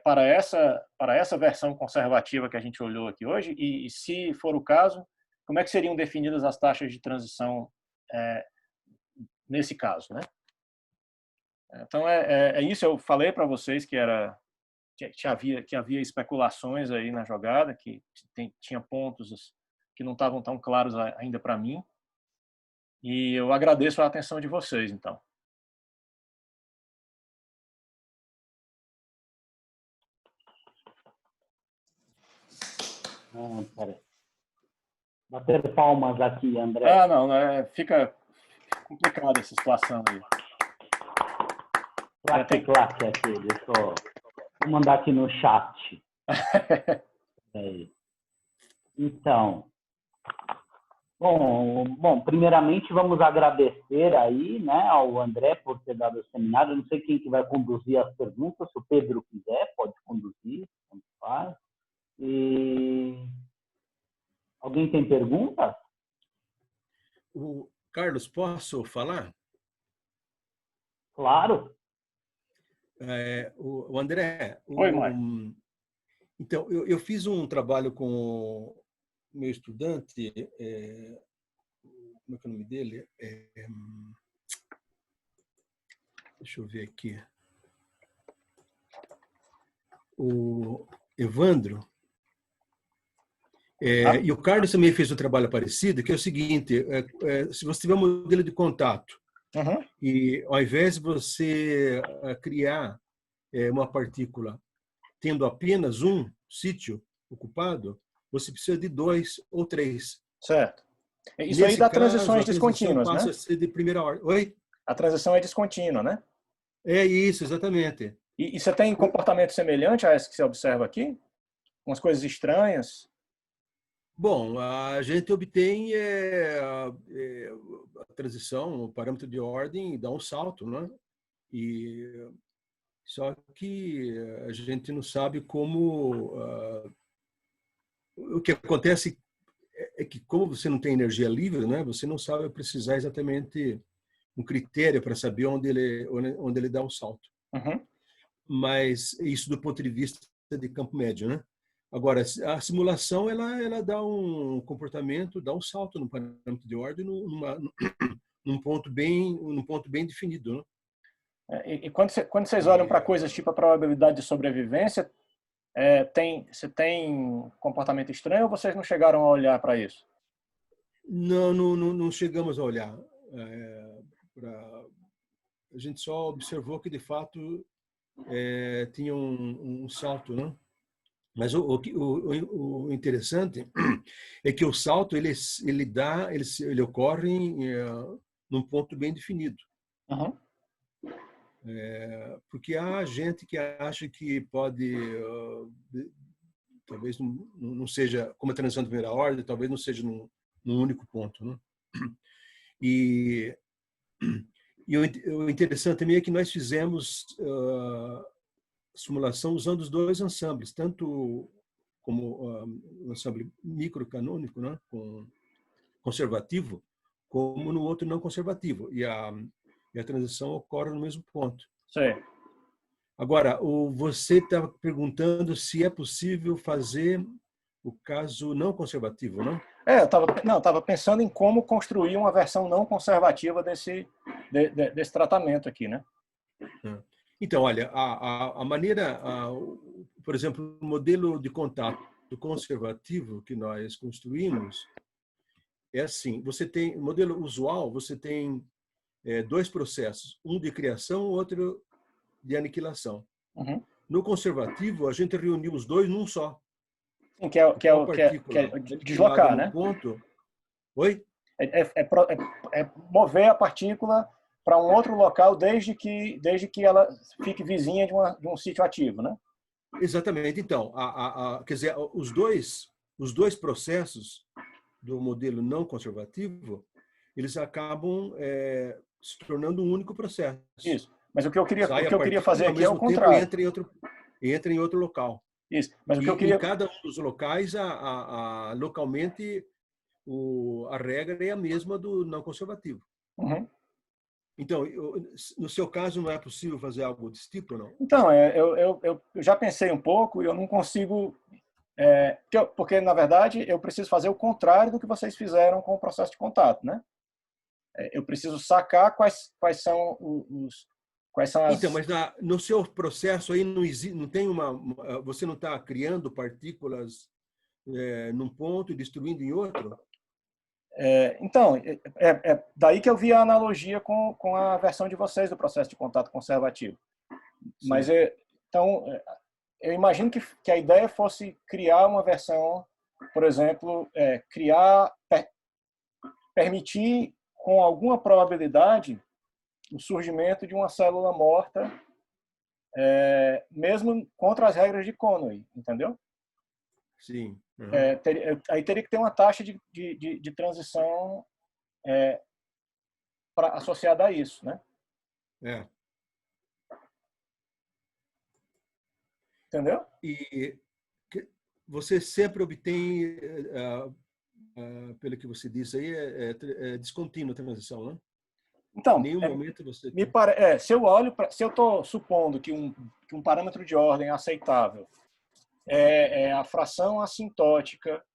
para essa versão conservativa que a gente olhou aqui hoje? E se for o caso, como é que seriam definidas as taxas de transição nesse caso, né? Então é isso. Eu falei para vocês que havia especulações aí na jogada, que tinha pontos que não estavam tão claros ainda para mim, e eu agradeço a atenção de vocês, então. Peraí. Bater palmas aqui, André. Não, fica complicada essa situação aí. Claque aqui, vou mandar aqui no chat. Então, bom, primeiramente vamos agradecer aí, né, ao André por ter dado o seminário. Eu não sei quem que vai conduzir as perguntas, se o Pedro quiser, pode conduzir, como faz. E alguém tem perguntas? Carlos, posso falar? Claro. O André, Oi, Mário. Então, eu fiz um trabalho com o meu estudante, como é que é o nome dele? Deixa eu ver aqui. O Evandro. E o Carlos também fez um trabalho parecido, que é o seguinte: se você tiver um modelo de contato, e ao invés de você criar uma partícula tendo apenas um sítio ocupado, você precisa de 2 ou 3. Certo. Isso Nesse aí dá caso, transições a transição descontínuas, passa né? a ser de primeira ordem. Oi? A transição é descontínua, né? É isso, exatamente. E você tem comportamento semelhante a esse que você observa aqui? Umas coisas estranhas? Bom, a gente obtém a transição, o parâmetro de ordem dá um salto, né? Só que a gente não sabe como... o que acontece é que, como você não tem energia livre, né? Você não sabe precisar exatamente um critério para saber onde ele dá um salto. Mas isso do ponto de vista de campo médio, né? Agora, a simulação ela dá um comportamento, dá um salto no parâmetro de ordem num ponto bem definido, né? E quando vocês olham para coisas tipo a probabilidade de sobrevivência, Você tem comportamento estranho ou vocês não chegaram a olhar para isso? Não chegamos a olhar. A gente só observou que, de fato, tinha um salto, né? Mas o interessante é que o salto ele ocorre num ponto bem definido. Uhum. Porque há gente que acha que pode, talvez não seja, como a transição de primeira ordem, talvez não seja num único ponto, né? E o interessante também é que nós fizemos simulação usando os dois ensembles, tanto como o ensemble microcanônico, né, com conservativo, como no outro não conservativo. E a transição ocorre no mesmo ponto. Sim. Agora, você estava perguntando se é possível fazer o caso não conservativo, não? Eu estava pensando em como construir uma versão não conservativa desse tratamento aqui, né? Então, olha, a maneira, por exemplo, o modelo de contato conservativo que nós construímos é assim: você tem, no modelo usual, você tem dois processos, um de criação, outro de aniquilação. Uhum. No conservativo, a gente reuniu os dois num só. Sim, que é deslocar, né? Ponto. Oi? É mover a partícula para um outro local desde que ela fique vizinha de um sítio ativo, né? Exatamente. Então, quer dizer, os dois processos do modelo não conservativo, eles acabam se tornando um único processo. Isso. Mas o que eu queria fazer aqui é o contrário. Entra em outro local. Isso. Mas o que eu queria... Em cada um dos locais, localmente, a regra é a mesma do não conservativo. Uhum. Então, no seu caso, não é possível fazer algo desse tipo, não? Então, eu já pensei um pouco e eu não consigo... porque, na verdade, eu preciso fazer o contrário do que vocês fizeram com o processo de contato, né? Eu preciso sacar quais são as... Então, mas no seu processo aí não existe, não tem você não está criando partículas num ponto e destruindo em outro? Então, daí que eu vi a analogia com a versão de vocês do processo de contato conservativo. Sim. Mas, então, eu imagino que a ideia fosse criar uma versão, por exemplo, permitir com alguma probabilidade o surgimento de uma célula morta, mesmo contra as regras de Conway, entendeu? Sim. Uhum. Aí teria que ter uma taxa de transição associada a isso, né? Entendeu? E você sempre obtém, pelo que você disse aí, é descontínua a transição, né? Então, em nenhum momento você se eu estou supondo que um parâmetro de ordem aceitável é a fração assintótica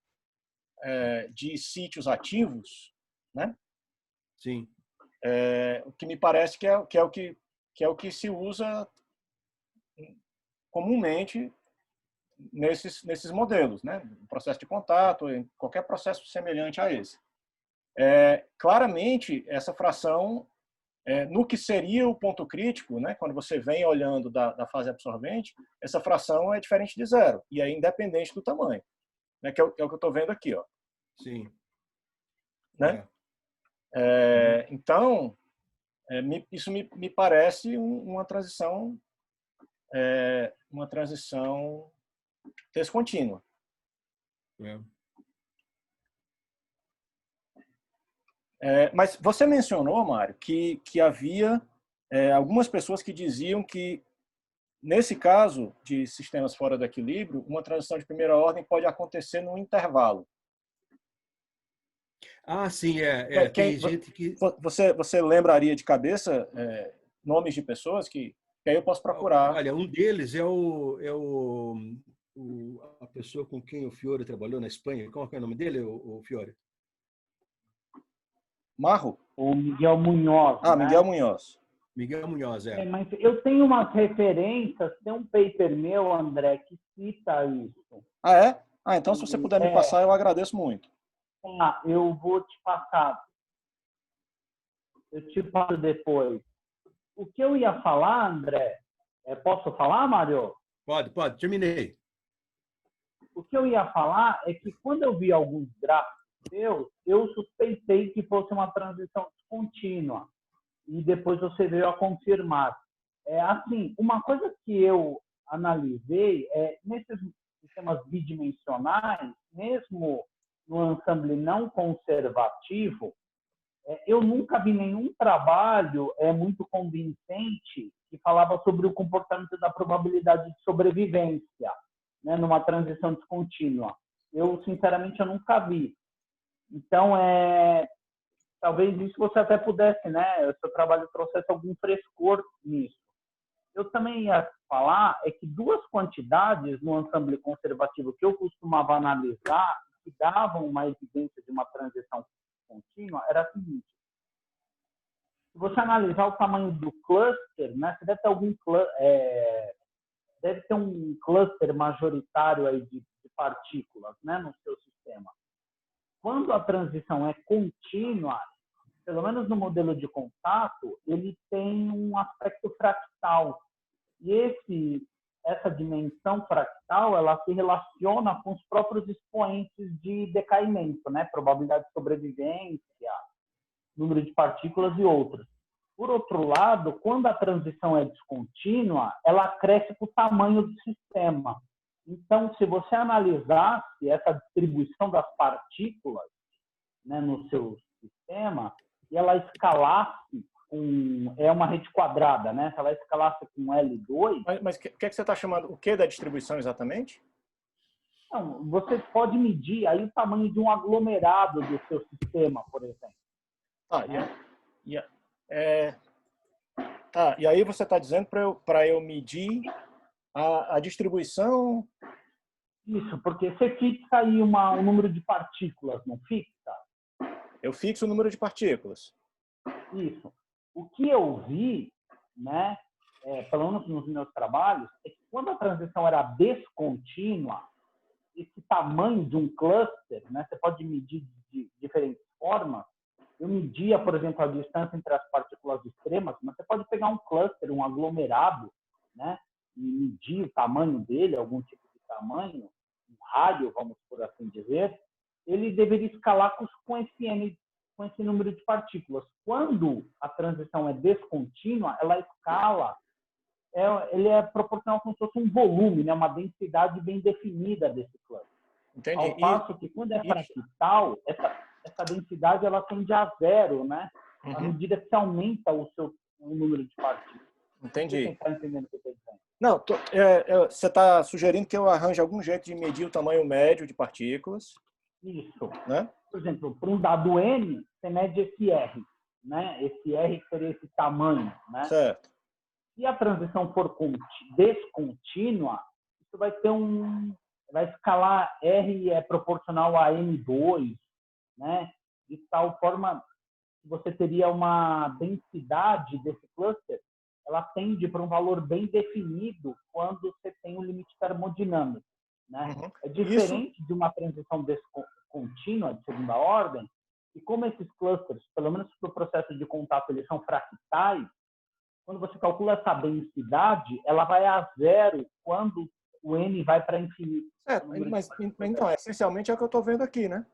de sítios ativos, né? Sim. O que me parece que é o que se usa comumente nesses modelos, né? No processo de contato, em qualquer processo semelhante a esse. Claramente, essa fração, no que seria o ponto crítico, né? Quando você vem olhando da fase absorvente, essa fração é diferente de zero, e é independente do tamanho, né? Que é o que eu estou vendo aqui, ó. Sim. Né? Então, isso me parece uma transição descontínua. Mas você mencionou, Mário, que havia algumas pessoas que diziam que, nesse caso de sistemas fora do equilíbrio, uma transição de primeira ordem pode acontecer num intervalo. Sim, tem gente que... Você lembraria de cabeça nomes de pessoas que aí eu posso procurar? Olha, um deles é a pessoa com quem o Fiore trabalhou na Espanha. Qual é o nome dele, o Fiore? Marro? O Miguel Munhoz. Miguel Munhoz. Miguel Munhoz, é. Mas eu tenho umas referências, tem um paper meu, André, que cita isso. Ah, é? Ah, então se você puder me passar, eu agradeço muito. Eu vou te passar. Eu te passo depois. O que eu ia falar, André, posso falar, Mário? Pode, terminei. O que eu ia falar é que quando eu vi alguns gráficos seus, eu suspeitei que fosse uma transição descontínua. E depois você veio a confirmar. Assim, uma coisa que eu analisei é nesses sistemas bidimensionais, mesmo no ensemble não conservativo, eu nunca vi nenhum trabalho muito convincente que falava sobre o comportamento da probabilidade de sobrevivência, né, numa transição descontínua. Eu, sinceramente, eu nunca vi. Então, talvez isso você até pudesse, né, o seu trabalho trouxesse algum frescor nisso. Eu também ia falar que duas quantidades no ensemble conservativo que eu costumava analisar, que davam uma evidência de uma transição contínua, era a seguinte: se você analisar o tamanho do cluster, né, você deve ter um cluster majoritário aí de partículas, né, no seu sistema. Quando a transição é contínua, pelo menos no modelo de contato, ele tem um aspecto fractal. E essa dimensão fractal, ela se relaciona com os próprios expoentes de decaimento, né? Probabilidade de sobrevivência, número de partículas e outros. Por outro lado, quando a transição é descontínua, ela cresce com o tamanho do sistema. Então, se você analisasse essa distribuição das partículas, né, no seu sistema, e ela escalasse uma rede quadrada, né? Se ela escalasse com L2... Mas o que você está chamando? O que da distribuição exatamente? Não, você pode medir aí o tamanho de um aglomerado do seu sistema, por exemplo. E aí você está dizendo para eu medir a distribuição... Isso, porque você fixa aí um número de partículas, não fixa? Eu fixo o número de partículas. Isso. O que eu vi, né, pelo menos nos meus trabalhos, é que quando a transição era descontínua, esse tamanho de um cluster, né, você pode medir de diferentes formas. Eu media, por exemplo, a distância entre as partículas extremas, mas você pode pegar um cluster, um aglomerado, né, e medir o tamanho dele, algum tipo de tamanho, um raio, vamos por assim dizer. Ele deveria escalar com esse número de partículas. Quando a transição é descontínua, ela escala, ele é proporcional como se fosse um volume, né? Uma densidade bem definida desse cluster. Entendi. Ao passo que quando é fractal, essa densidade ela tende a zero, né? À medida que você aumenta o número de partículas. Entendi. Você está entendendo o que eu estou dizendo? Não, você está sugerindo que eu arranje algum jeito de medir o tamanho médio de partículas. Isso. Né? Por exemplo, para um dado N, você mede esse R, né? Esse R seria esse tamanho, né? Certo. Se a transição for descontínua, isso vai ter vai escalar R é proporcional a N2, né? De tal forma que você teria uma densidade desse cluster, ela tende para um valor bem definido quando você tem um limite termodinâmico, né? É diferente de uma transição descontínua de segunda ordem, e como esses clusters, pelo menos para o processo de contato, eles são fractais, quando você calcula essa densidade, ela vai a zero quando o N vai para infinito. Certo, mas então, essencialmente é o que eu estou vendo aqui, né?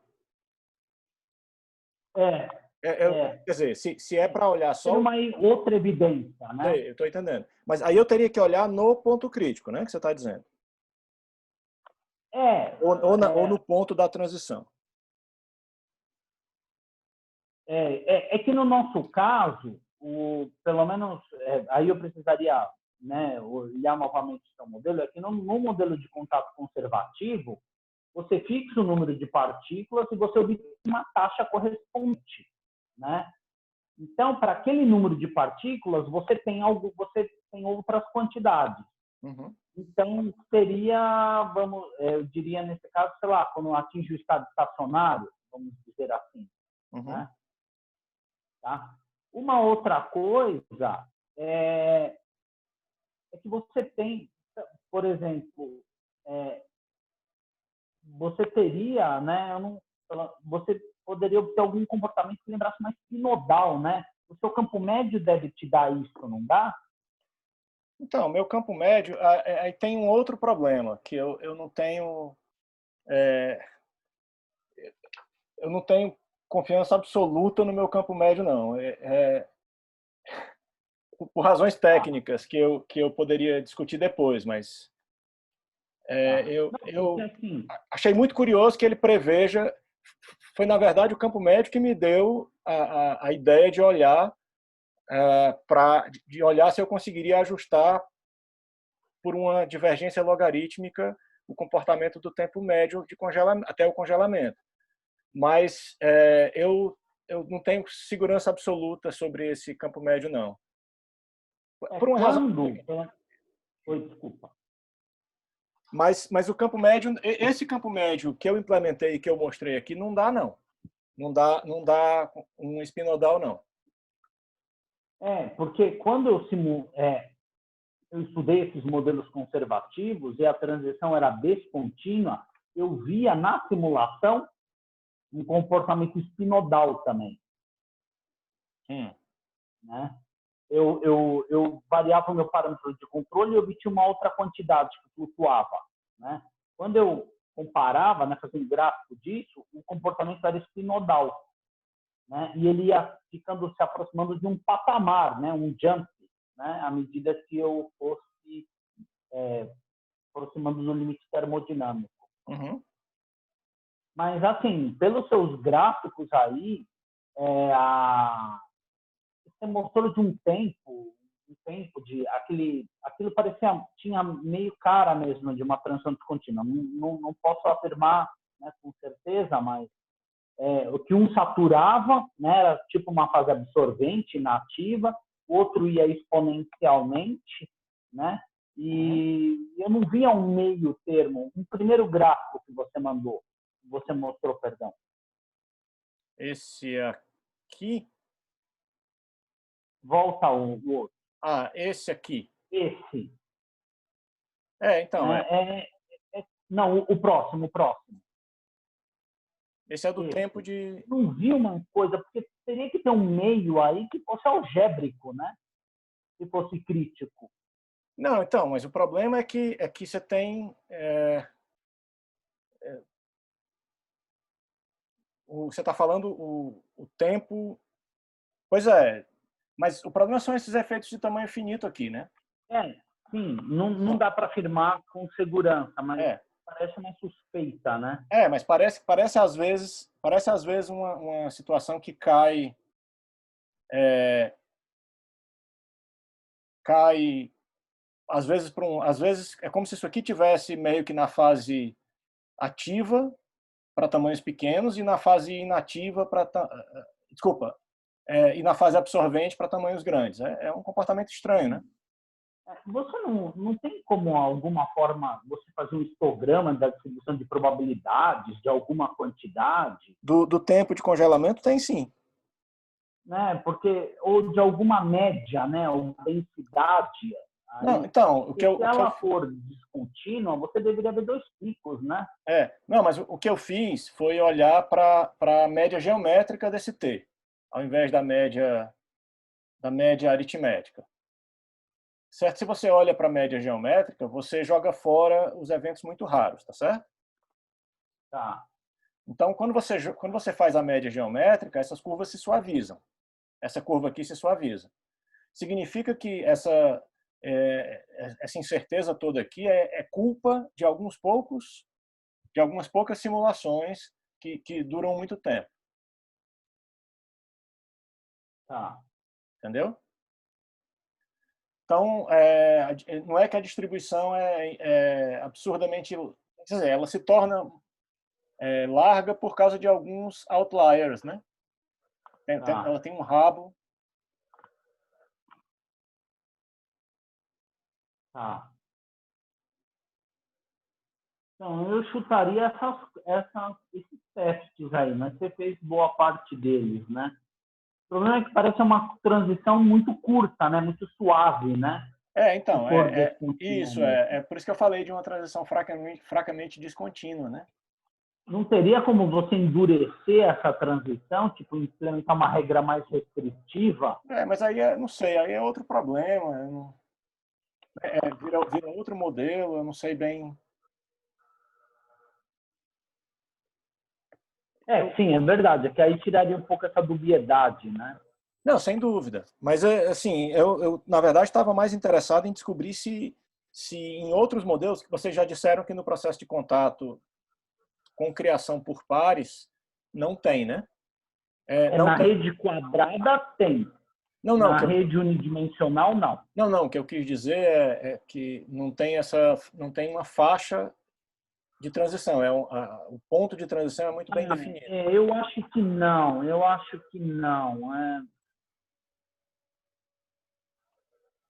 Quer dizer, se é para olhar só... Tem uma outra evidência, né? Eu estou entendendo. Mas aí eu teria que olhar no ponto crítico, né? Que você está dizendo. Ou no ponto da transição. É que no nosso caso, pelo menos, aí eu precisaria, né, olhar novamente o seu modelo, é que no modelo de contato conservativo, você fixa o número de partículas e você obtém uma taxa correspondente, né? Então, para aquele número de partículas, você tem outras quantidades. Então, seria, eu diria nesse caso, sei lá, quando atinge o estado estacionário, vamos dizer assim. Né? Tá? Uma outra coisa é que você tem, por exemplo, você teria, né? Você poderia obter algum comportamento que lembrasse mais sinodal, né? O seu campo médio deve te dar isso, não dá? Então, meu campo médio, aí tem um outro problema, que eu não tenho, eu não tenho confiança absoluta no meu campo médio, não. Por razões Ah, técnicas que eu poderia discutir depois, mas tá. eu, Não, porque eu assim, achei muito curioso que ele preveja. Foi, na verdade, o campo médio que me deu a ideia de olhar de olhar se eu conseguiria ajustar por uma divergência logarítmica o comportamento do tempo médio de até o congelamento. Mas eu não tenho segurança absoluta sobre esse campo médio, não. Por uma razão. quando... Oi, desculpa. Mas o campo médio, esse campo médio que eu implementei e que eu mostrei aqui, não dá, não. Não dá um espinodal, não. Porque quando eu estudei esses modelos conservativos e a transição era descontínua, eu via na simulação um comportamento espinodal também, né? Eu variava o meu parâmetro de controle e obtinha uma outra quantidade que flutuava, né? Quando eu comparava, né, fazendo gráfico disso, o comportamento era espinodal, né? E ele ia se aproximando de um patamar, né, um jump, né, à medida que eu fosse aproximando do limite termodinâmico. Uhum. Mas, assim, pelos seus gráficos aí, você mostrou de um tempo de aquilo parecia, tinha meio cara mesmo de uma transição descontínua. Não posso afirmar, né, com certeza, mas o que um saturava, né, era tipo uma fase absorvente, inativa, o outro ia exponencialmente, né? E eu não via um meio termo, um primeiro gráfico que você mostrou, perdão. Esse aqui. Volta o outro. Esse aqui. Esse. Então, Não, o próximo. esse é do Esse. tempo de. Não vi uma coisa, porque teria que ter um meio aí que fosse algébrico, né? Se fosse crítico. Não, então, mas o problema é que você tem. Você está falando o tempo. Pois é, mas o problema são esses efeitos de tamanho finito aqui, né? Sim, não dá para afirmar com segurança, mas É, parece uma suspeita, né? mas parece às vezes uma situação que cai às vezes é como se isso aqui tivesse meio que na fase ativa para tamanhos pequenos e na fase inativa desculpa, e na fase absorvente para tamanhos grandes. É um comportamento estranho, né? Você não tem como, alguma forma, você fazer um histograma da distribuição de probabilidades de alguma quantidade? Do tempo de congelamento tem sim. Né? Porque, ou de alguma média, né? Uma densidade. Não, Aí, então, porque se ela for descontínua, você deveria ver dois picos, né? Não, mas o que eu fiz foi olhar para a média geométrica desse T, ao invés da média aritmética. Certo? Se você olha para a média geométrica, você joga fora os eventos muito raros, tá certo? Tá. Então, quando você faz a média geométrica, essas curvas se suavizam. Essa curva aqui se suaviza. Significa que essa incerteza toda aqui é culpa de algumas poucas simulações que duram muito tempo. Tá. Entendeu? Então, não é que a distribuição é absurdamente. Quer dizer, ela se torna larga por causa de alguns outliers, né? Ela tem um rabo. Tá. Então, eu chutaria esses testes aí, mas você fez boa parte deles, né? problema é que parece uma transição muito curta, né? Muito suave, né? Então, isso, é por isso que eu falei de uma transição fracamente descontínua, né? Não teria como você endurecer essa transição, tipo, implementar uma regra mais restritiva? Mas aí, não sei, aí é outro problema, vira outro modelo, eu não sei bem. Sim, é verdade, é que aí tiraria um pouco essa dubiedade, né? Não, sem dúvida. Mas, assim, eu na verdade, estava mais interessado em descobrir se em outros modelos, que vocês já disseram que no processo de contato com criação por pares, não tem, né? Não Na tem. rede quadrada tem. Não, Na rede unidimensional, não. Não, o que eu quis dizer é que não tem uma faixa de transição, o ponto de transição é muito bem definido. Eu acho que não,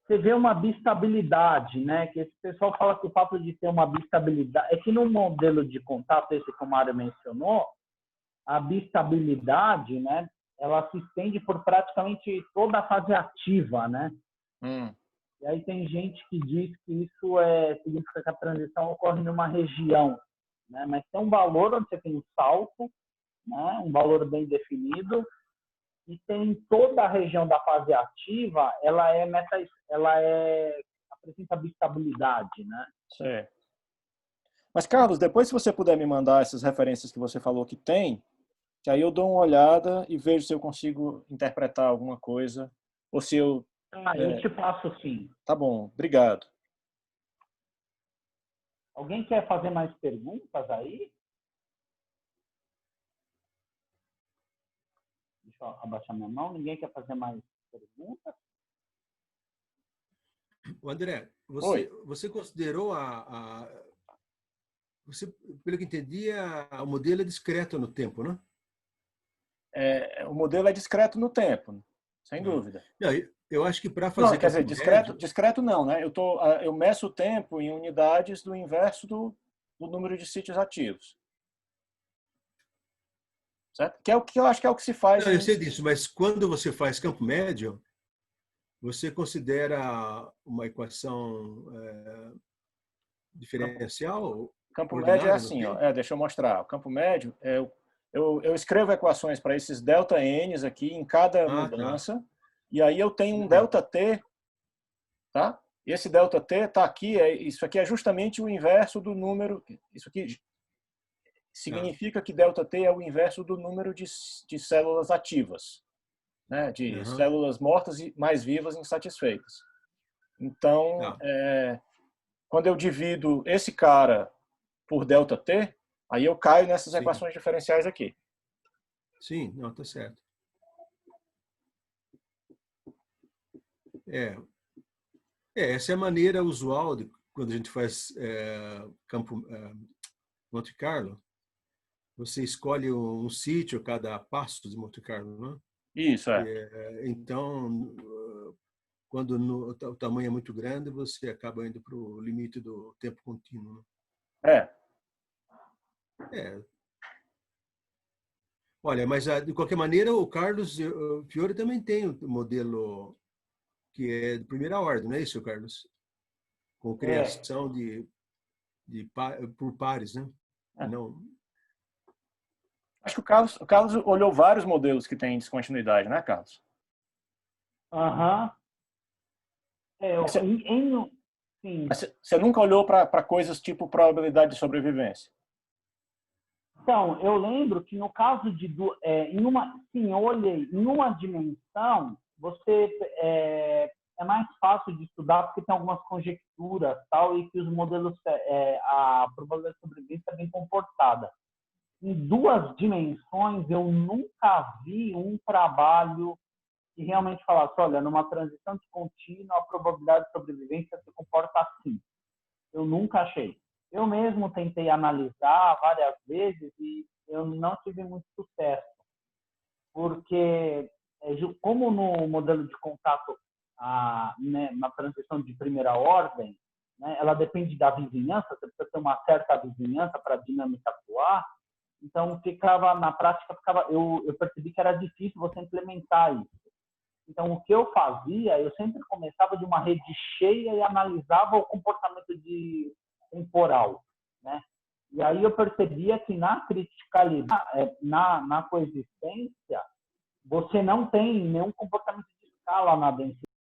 Você vê uma bistabilidade, né? Que esse pessoal fala que o fato de ter uma bistabilidade é que no modelo de contato, esse que o Mário mencionou, a bistabilidade, né? Ela se estende por praticamente toda a fase ativa, né? E aí tem gente que diz que isso significa que a transição ocorre numa região, né? Mas tem um valor onde você tem um salto, né? Um valor bem definido, e tem toda a região da fase ativa, ela apresenta bistabilidade, né? Certo. Mas, Carlos, depois se você puder me mandar essas referências que você falou que tem, que aí eu dou uma olhada e vejo se eu consigo interpretar alguma coisa, ou se eu... Eu te passo sim. Tá bom, obrigado. Alguém quer fazer mais perguntas aí? Deixa eu abaixar minha mão. Ninguém quer fazer mais perguntas? O André, Oi. você considerou você, pelo que entendi, o modelo é discreto no tempo, né? O modelo é discreto no tempo, sem dúvida. Não, eu acho que para Não, fazer quer dizer, campo médio... discreto não, né? Eu meço o tempo em unidades do inverso do número de sítios ativos. Certo? Que é o que eu acho que é o que se faz. Não, eu sei disso, mas quando você faz campo médio, você considera uma equação diferencial? Campo médio é ordenada no assim, ó. tempo? Deixa eu mostrar. O campo médio eu escrevo equações para esses delta n's aqui em cada Tá. mudança, e aí eu tenho um delta t, tá? E esse delta t está aqui, isso aqui é justamente o inverso do número. Isso aqui significa que delta t é o inverso do número de células ativas, né? De células mortas e mais vivas insatisfeitas. Então, quando eu divido esse cara por delta t, aí eu caio nessas equações diferenciais aqui. Sim, não, tá certo. Essa é a maneira usual de quando a gente faz campo Monte Carlo. Você escolhe um sítio a cada passo de Monte Carlo, né? Isso, Então, quando o tamanho é muito grande, você acaba indo para o limite do tempo contínuo. Né? Olha, mas de qualquer maneira, o Carlos Fiore também tem um modelo que é de primeira ordem, não é isso, Carlos? Com criação por pares, né? Não... Acho que o Carlos olhou vários modelos que têm descontinuidade, né, Carlos? Você nunca olhou para coisas tipo probabilidade de sobrevivência? Então, eu lembro que no caso de eu olhei em uma dimensão, é mais fácil de estudar porque tem algumas conjecturas tal e que os modelos a probabilidade de sobrevivência é bem comportada. Em duas dimensões, eu nunca vi um trabalho que realmente falasse, olha, numa transição descontínua, a probabilidade de sobrevivência se comporta assim. Eu nunca achei. Eu mesmo tentei analisar várias vezes e eu não tive muito sucesso, porque como no modelo de contato, na transição de primeira ordem, né, ela depende da vizinhança, você precisa ter uma certa vizinhança para a dinâmica atuar, Então, na prática, eu percebi que era difícil você implementar isso. Então, o que eu fazia, eu sempre começava de uma rede cheia e analisava o comportamento temporal, né? E aí eu percebia que na criticalidade, na coexistência, você não tem nenhum comportamento de escala na densidade.